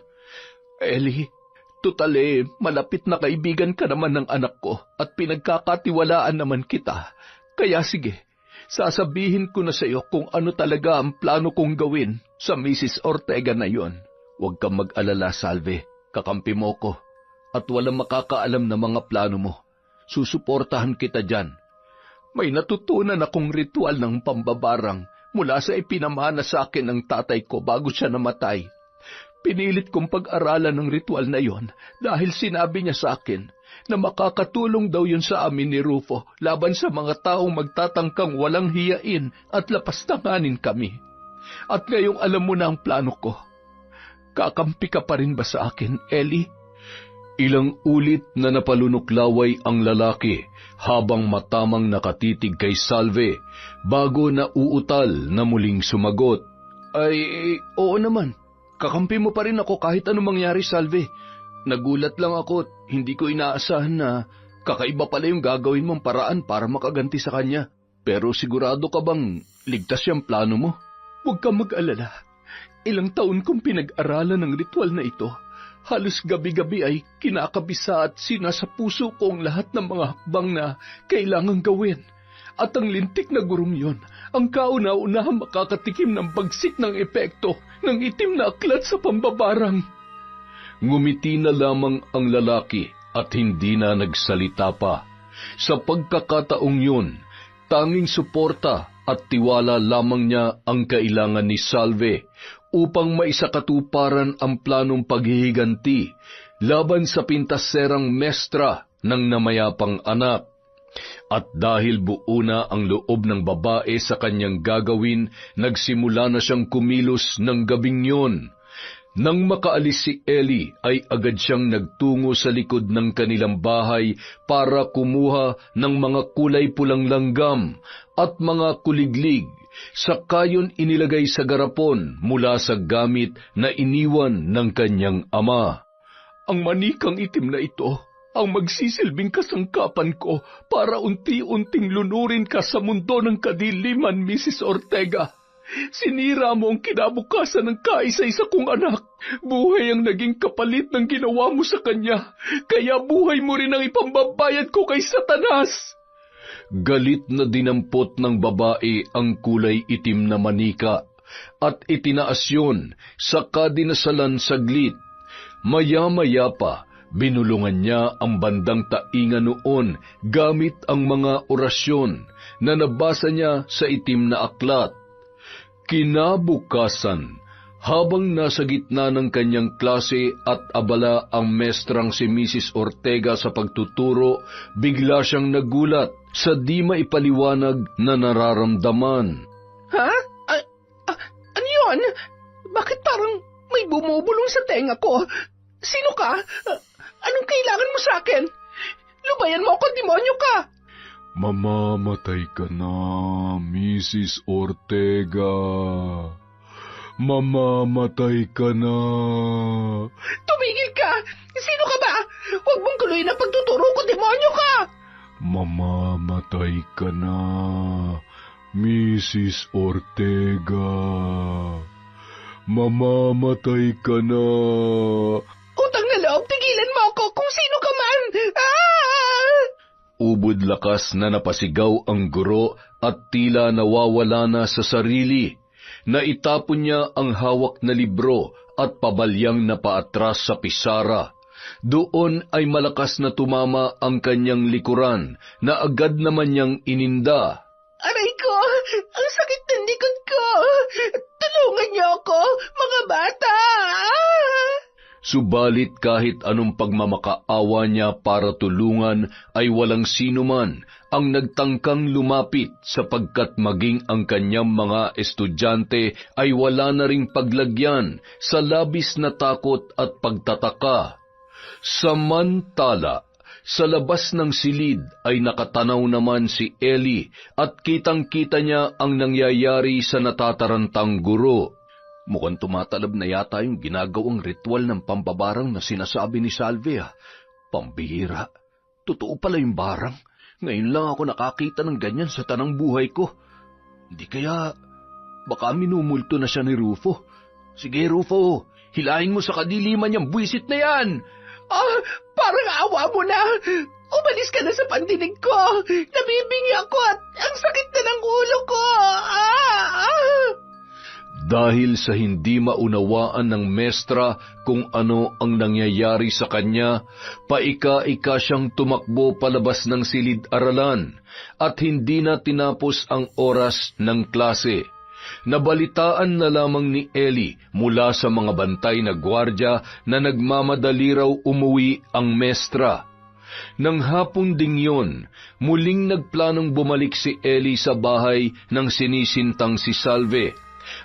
Eli, tutale, malapit na kaibigan ka naman ng anak ko at pinagkakatiwalaan naman kita. Kaya sige, sasabihin ko na sa iyo kung ano talaga ang plano kong gawin sa Mrs. Ortega na yon. Huwag kang mag-alala, Salve. Kakampi mo ko. At walang makakaalam na mga plano mo. Susuportahan kita dyan. May natutunan akong ritual ng pambabarang mula sa ipinamana sa akin ng tatay ko bago siya namatay. Pinilit kong pag-aralan ng ritual na yon dahil sinabi niya sa akin na makakatulong daw yun sa amin ni Rufo laban sa mga taong magtatangkang walang hiyain at lapastanganin kami. At ngayong alam mo na ang plano ko. Kakampi ka pa rin ba sa akin, Eli? Ilang ulit na napalunuklaway ang lalaki habang matamang nakatitig kay Salve bago na uutal na muling sumagot. Oo naman. Kakampi mo pa rin ako kahit anong mangyari, Salve. Nagulat lang ako at hindi ko inaasahan na kakaiba pala yung gagawin mong paraan para makaganti sa kanya. Pero sigurado ka bang ligtas yung plano mo? Huwag kang mag-alala. Ilang taon kong pinag-aralan ng ritual na ito. Halos gabi-gabi ay kinakabisa at sinasa puso ko ang lahat ng mga hakbang na kailangang gawin. At ang lintik na gurong yon, ang kauna-unahang makakatikim ng bagsik ng epekto ng itim na aklat sa pambabarang. Ngumiti na lamang ang lalaki at hindi na nagsalita pa. Sa pagkakataong yun, tanging suporta at tiwala lamang niya ang kailangan ni Salve upang maisakatuparan ang planong paghihiganti laban sa pintaserang mestra ng namayapang anak. At dahil buo na ang loob ng babae sa kanyang gagawin, nagsimula na siyang kumilos ng gabing yun. Nang makaalis si Eli ay agad siyang nagtungo sa likod ng kanilang bahay para kumuha ng mga kulay pulang langgam at mga kuliglig. Saka yun inilagay sa garapon mula sa gamit na iniwan ng kanyang ama. Ang manikang itim na ito ang magsisilbing kasangkapan ko para unti-unting lunurin ka sa mundo ng kadiliman, Mrs. Ortega. Sinira mo ang kinabukasan ng kaisa-isa kong anak. Buhay ang naging kapalit ng ginawa mo sa kanya, kaya buhay mo rin ang ipambabayad ko kay Satanas. Galit na dinampot ng babae ang kulay itim na manika, at itinaas yun, saka dinasalan saglit. Maya-maya pa, binulungan niya ang bandang tainga noon gamit ang mga orasyon na nabasa niya sa itim na aklat. Kinabukasan, habang nasa gitna ng kanyang klase at abala ang mestrang si Mrs. Ortega sa pagtuturo, bigla siyang nagulat sa di maipaliwanag na nararamdaman. Ha? Ano yun? Bakit parang may bumubulong sa tenga ko? Sino ka? Anong kailangan mo sa akin? Lubayan mo ako, demonyo ka! Mamamatay ka na, Mrs. Ortega. Mamamatay ka na. Tumigil ka! Sino ka ba? Huwag mong tuloy na pagtuturo ko, demonyo ka! Mamamatay ka na, Mrs. Ortega. Mamamatay ka na. Utang na loob, tigilan mo ako kung sino ka man! Ubod lakas na napasigaw ang guro at tila nawawala na sa sarili. Naitapon niya ang hawak na libro at pabalyang napaatras sa pisara. Doon ay malakas na tumama ang kanyang likuran na agad naman niyang ininda. Aray ko! Ang sakit ng likod ko! Tulungan niyo ako, mga bata! Subalit kahit anong pagmamakaawa niya para tulungan ay walang sino man ang nagtangkang lumapit sapagkat maging ang kanyang mga estudyante ay wala na ring paglagyan sa labis na takot at pagtataka. Samantala, sa labas ng silid ay nakatanaw naman si Eli at kitang-kita niya ang nangyayari sa natatarantang guro. Mukhang tumatalab na yata yung ginagawang ritual ng pambabarang na sinasabi ni Salve. Pambihira. Totoo pala yung barang. Ngayon lang ako nakakita ng ganyan sa tanang buhay ko. Hindi kaya baka minumulto na siya ni Rufo. Sige Rufo, hilahin mo sa kadiliman yung buwisit na yan. Parang awa mo na. Umalis ka na sa pandinig ko. Nabibingi ako at ang sakit na ng ulo ko. Dahil sa hindi maunawaan ng mestra kung ano ang nangyayari sa kanya, paika-ika siyang tumakbo palabas ng silid-aralan at hindi na tinapos ang oras ng klase. Nabalitaan na lamang ni Eli mula sa mga bantay na gwardya na nagmamadali raw umuwi ang mestra. Nang hapon ding yun, muling nagplanong bumalik si Eli sa bahay ng sinisintang si Salve.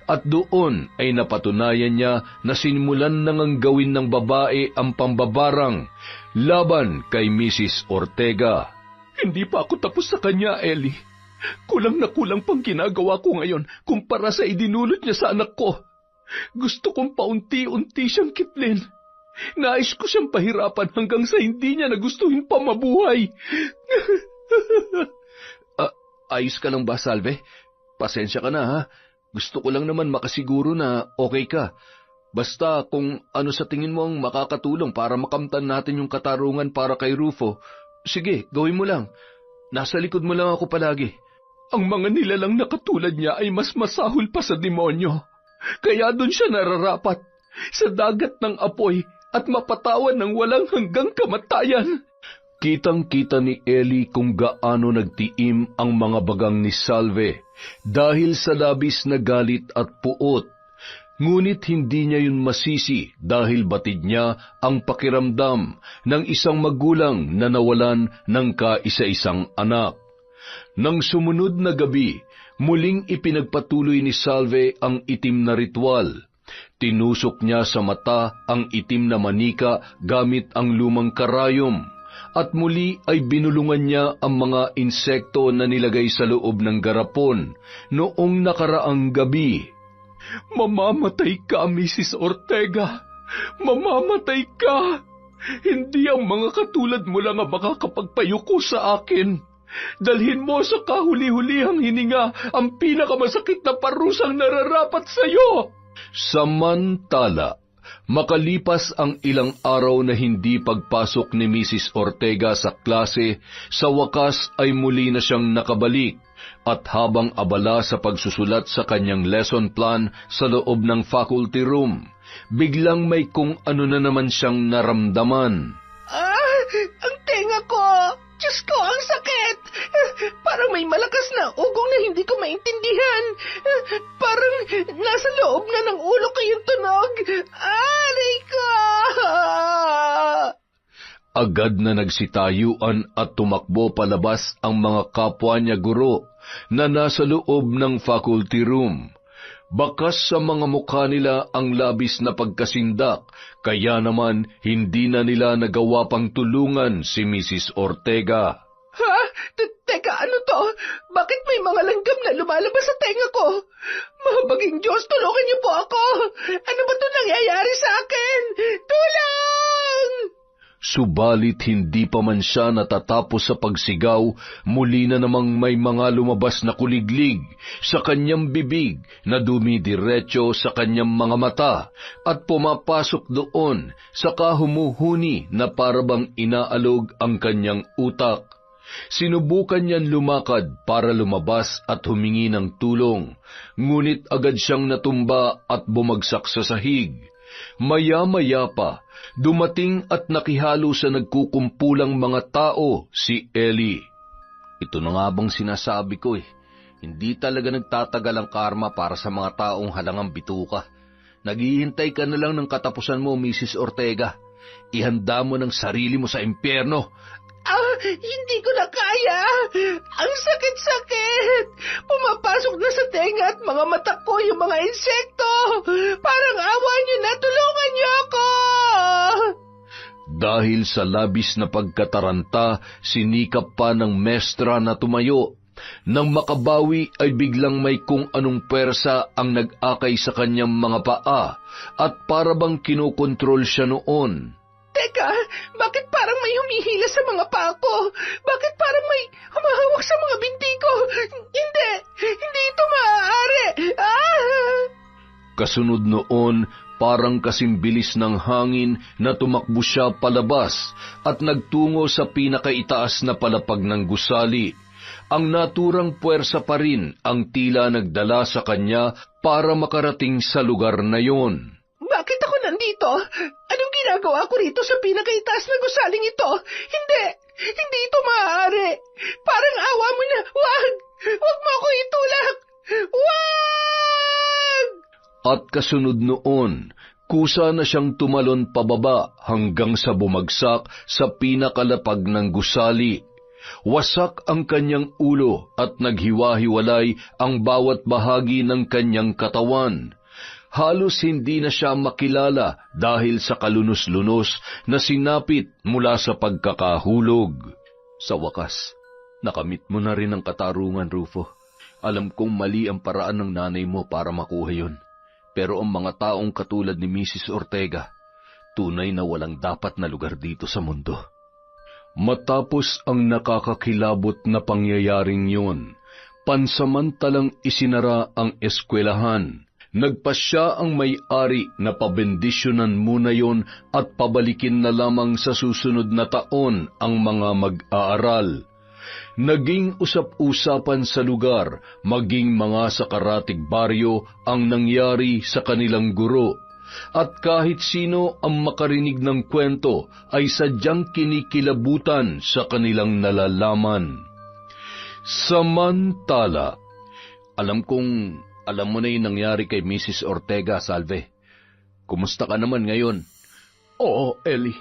At doon ay napatunayan niya na sinimulan na ngang gawin ng babae ang pambabarang laban kay Mrs. Ortega. Hindi pa ako tapos sa kanya, Eli. Kulang na kulang pang ginagawa ko ngayon kumpara sa idinulot niya sa anak ko. Gusto kong paunti-unti siyang kitlin. Nais ko siyang pahirapan hanggang sa hindi niya nagustuhin pa mabuhay. Ayos ka lang ba, Salve? Pasensya ka na, ha? Gusto ko lang naman makasiguro na okay ka. Basta kung ano sa tingin mo ang makakatulong para makamtan natin yung katarungan para kay Rufo, sige, gawin mo lang. Nasa likod mo lang ako palagi. Ang mga nilalang na katulad niya ay mas masahol pa sa demonyo. Kaya doon siya nararapat, sa dagat ng apoy at mapatawan ng walang hanggang kamatayan. Kitang-kita ni Eli kung gaano nagtiim ang mga bagang ni Salve dahil sa labis na galit at puot. Ngunit hindi niya yun masisi dahil batid niya ang pakiramdam ng isang magulang na nawalan ng kaisa-isang anak. Nang sumunod na gabi, muling ipinagpatuloy ni Salve ang itim na ritual. Tinusok niya sa mata ang itim na manika gamit ang lumang karayom, at muli ay binulungan niya ang mga insekto na nilagay sa loob ng garapon noong nakaraang gabi. Mamamatay ka, Mrs. Ortega. Mamamatay ka. Hindi ang mga katulad mo lang ang makakapagpayuko sa akin. Dalhin mo sa kahuli-hulihang hininga ang pinakamasakit na parusang nararapat sa iyo. Samantala, makalipas ang ilang araw na hindi pagpasok ni Mrs. Ortega sa klase, sa wakas ay muli na siyang nakabalik, at habang abala sa pagsusulat sa kanyang lesson plan sa loob ng faculty room, biglang may kung ano na naman siyang naramdaman. Ang tenga ko! Diyos ko, ang sakit! Parang may malakas na ugong na hindi ko maintindihan. Parang nasa loob na ng ulo ko yung tunog. Aray ko! Agad na nagsitayuan at tumakbo palabas ang mga kapwa niya guro na nasa loob ng faculty room. Bakas sa mga mukha nila ang labis na pagkasindak, kaya naman hindi na nila nagawa pang tulungan si Mrs. Ortega. Ha? Teka, ano to? Bakit may mga langgam na lumalabas sa tenga ko? Mahabaging Diyos, tulungan niyo po ako! Ano ba ito nangyayari sa akin? Tulong! Subalit hindi pa man siya natatapos sa pagsigaw, muli na namang may mga lumabas na kuliglig sa kanyang bibig na dumidiretso sa kanyang mga mata at pumapasok doon sa kahumuhuni na parabang inaalog ang kanyang utak. Sinubukan niyan lumakad para lumabas at humingi ng tulong, ngunit agad siyang natumba at bumagsak sa sahig. Maya-maya pa, dumating at nakihalo sa nagkukumpulang mga tao si Eli. Ito na nga bang sinasabi ko hindi talaga nagtatagal ang karma para sa mga taong halangang bituka. Naghihintay ka na lang ng katapusan mo, Mrs. Ortega. Ihanda mo ng sarili mo sa impyerno. Hindi ko na kaya. Ang sakit-sakit. Pumapasok na sa tenga at mga mata ko yung mga insekto. Parang awa niyo na, tulungan niyo ako. Dahil sa labis na pagkataranta, sinikap pa ng mestra na tumayo. Nang makabawi ay biglang may kung anong pwersa ang nag-akay sa kanyang mga paa at parabang kinokontrol siya noon. Teka, bakit parang may humihila sa mga paa ko? Bakit parang may humahawak sa mga binti ko? Hindi ito maaari. Kasunod noon, parang kasimbilis ng hangin na tumakbo siya palabas at nagtungo sa pinakaitaas na palapag ng gusali. Ang naturang puwersa pa rin ang tila nagdala sa kanya para makarating sa lugar na yon. Bakit ako nandito? Anong ginagawa ko rito sa pinakaitaas na gusaling ito? Hindi ito maaari. Parang awa mo na. Wag mo ako itulak. Wag! At kasunod noon, kusa na siyang tumalon pababa hanggang sa bumagsak sa pinakalapag ng gusali. Wasak ang kanyang ulo at naghiwa-hiwalay ang bawat bahagi ng kanyang katawan. Halos hindi na siya makilala dahil sa kalunos-lunos na sinapit mula sa pagkakahulog. Sa wakas, nakamit mo na rin ang katarungan, Rufo. Alam kong mali ang paraan ng nanay mo para makuha yon. Pero ang mga taong katulad ni Mrs. Ortega, tunay na walang dapat na lugar dito sa mundo. Matapos ang nakakakilabot na pangyayaring yon, pansamantalang isinara ang eskwelahan. Nagpasya ang may-ari na pabendisyonan muna yon at pabalikin na lamang sa susunod na taon ang mga mag-aaral. Naging usap-usapan sa lugar, maging mga sa karatig baryo ang nangyari sa kanilang guro. at kahit sino ang makarinig ng kwento ay sadyang kinikilabutan sa kanilang nalalaman. Samantala, alam mo na yung nangyari kay Mrs. Ortega, Salve. Kumusta ka naman ngayon? Oo, Ellie.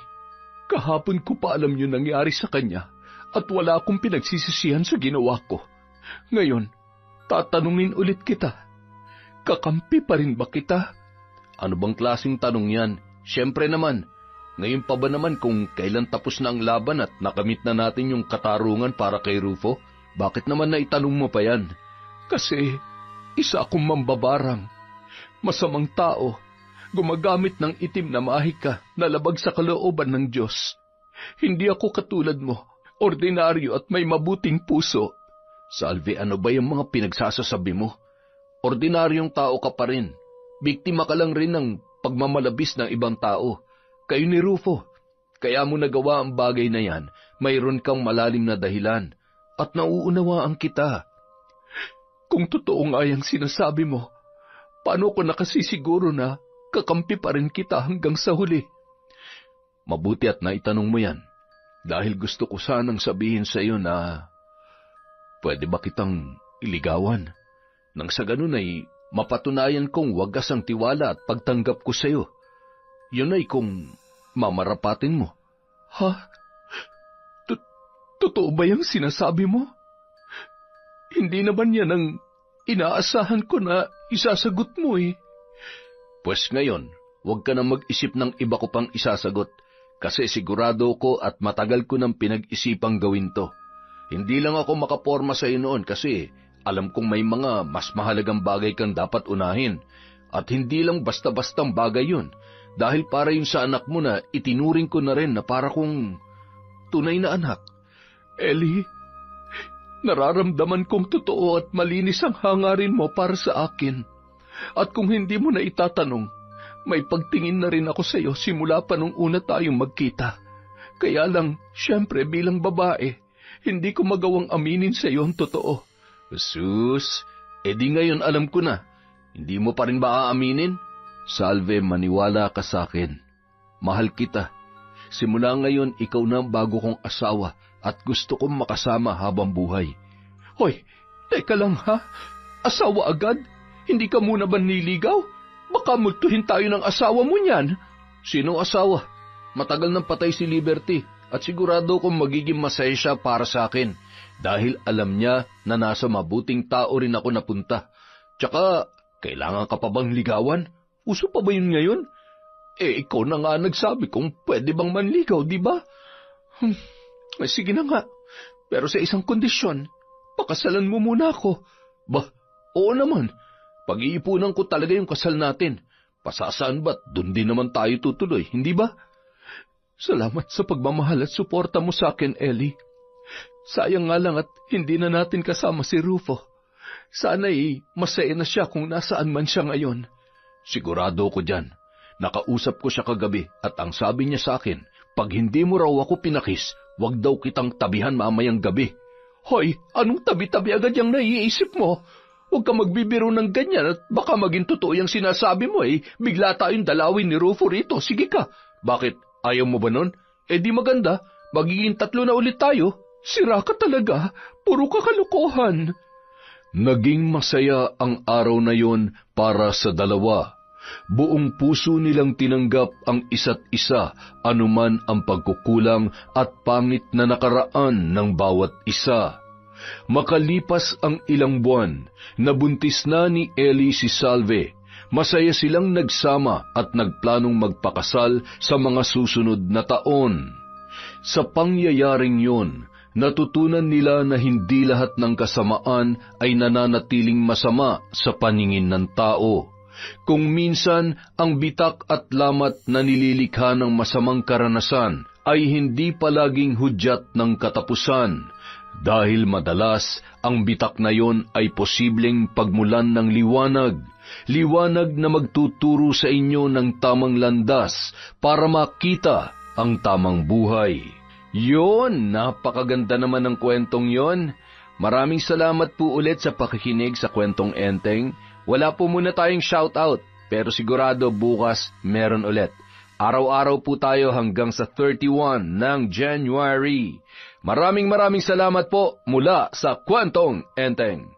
Kahapon ko pa alam yung nangyari sa kanya at wala akong pinagsisisihan sa ginawa ko. Ngayon, tatanungin ulit kita. Kakampi pa rin ba kita? Ano bang klaseng tanong yan? Siyempre naman. Ngayon pa ba naman kung kailan tapos na ang laban at nakamit na natin yung katarungan para kay Rufo? Bakit naman na itanong mo pa yan? Kasi isa akong mambabarang. Masamang tao. Gumagamit ng itim na mahika na labag sa kalooban ng Diyos. Hindi ako katulad mo, ordinaryo at may mabuting puso. Salve, ano ba yung mga pinagsasasabi mo? Ordinaryong tao ka pa rin. Biktima ka lang rin ng pagmamalabis ng ibang tao. Kayo ni Rufo. Kaya mo nagawa ang bagay na yan, mayroon kang malalim na dahilan. At nauunawaan kita. Kung totoo nga yung sinasabi mo, paano ko nakasisiguro na kakampi pa rin kita hanggang sa huli? Mabuti at naitanong mo yan. Dahil gusto ko sanang sabihin sa iyo na pwede ba kitang iligawan? Nang sa ganun ay mapatunayan kong wagas ang tiwala at pagtanggap ko sa iyo. Yun ay kung mamarapatin mo. Ha? Totoo ba yung sinasabi mo? Hindi naman yan ang inaasahan ko na isasagot mo eh. Pues ngayon, huwag ka na mag-isip ng iba ko pang isasagot kasi sigurado ko at matagal ko nang pinag-isipang gawin to. Hindi lang ako makaporma sa iyo noon kasi alam kong may mga mas mahalagang bagay kang dapat unahin at hindi lang basta-bastang bagay yun dahil para yun sa anak mo na itinuring ko na rin na para kong tunay na anak. Ellie, nararamdaman kong totoo at malinis ang hangarin mo para sa akin. At kung hindi mo na itatanong, may pagtingin na rin ako sa iyo simula pa nung una tayong magkita. Kaya lang, syempre bilang babae, hindi ko magawang aminin sa iyo ang totoo. Sus, edi ngayon alam ko na. Hindi mo pa rin ba aaminin? Salve, maniwala ka sa akin. Mahal kita. Simula ngayon, ikaw na ang bago kong asawa at gusto kong makasama habang buhay. Hoy, teka lang ha? Asawa agad? Hindi ka muna ba niligaw? Baka multuhin tayo ng asawa mo niyan. Sino asawa? Matagal nang patay si Liberty at sigurado kong magiging masaya siya para sa akin dahil alam niya na nasa mabuting tao rin ako napunta. Tsaka, kailangan ka pa bang ligawan? Uso pa ba yun ngayon? Ikaw na nga nagsabi kung pwede bang manligaw, di ba? Sige na nga, pero sa isang kondisyon, pakasalan mo muna ako. Bah, oo naman. Pag-iipunan ko talaga yung kasal natin. Pasasaan ba't doon din naman tayo tutuloy, hindi ba? Salamat sa pagmamahal at suporta mo sa akin, Ellie. Sayang nga lang at hindi na natin kasama si Rufo. Sana'y masaya na siya kung nasaan man siya ngayon. Sigurado ko dyan. Nakausap ko siya kagabi at ang sabi niya sa akin, pag hindi mo raw ako pinakis, wag daw kitang tabihan mamayang gabi. Hoy, anong tabi-tabi agad yung naiisip mo? Huwag ka magbibiro ng ganyan at baka maging totoo yung sinasabi mo eh. Bigla tayong dalawin ni Rufo rito. Sige ka. Bakit? Ayaw mo ba nun? Di maganda. Magiging 3 na ulit tayo. Sira ka talaga. Puro ka kalokohan. Naging masaya ang araw na yon para sa dalawa. Buong puso nilang tinanggap ang isa't isa, anuman ang pagkukulang at pangit na nakaraan ng bawat isa. Makalipas ang ilang buwan, nabuntis na ni Ellie si Salve. Masaya silang nagsama at nagplanong magpakasal sa mga susunod na taon. Sa pangyayaring yon, natutunan nila na hindi lahat ng kasamaan ay nananatiling masama sa paningin ng tao. Kung minsan ang bitak at lamat na nililikha ng masamang karanasan ay hindi palaging hudyat ng katapusan, dahil madalas ang bitak na yon ay posibleng pagmulan ng liwanag na magtuturo sa inyo ng tamang landas para makita ang tamang buhay. Yon, napakaganda naman ng kwentong yon. Maraming salamat po ulit sa pakikinig sa Kwentong Enteng. Wala po muna tayong shoutout. Pero sigurado bukas meron ulit. Araw-araw po tayo hanggang sa 31 ng January. Maraming salamat po mula sa Kwentong Enteng.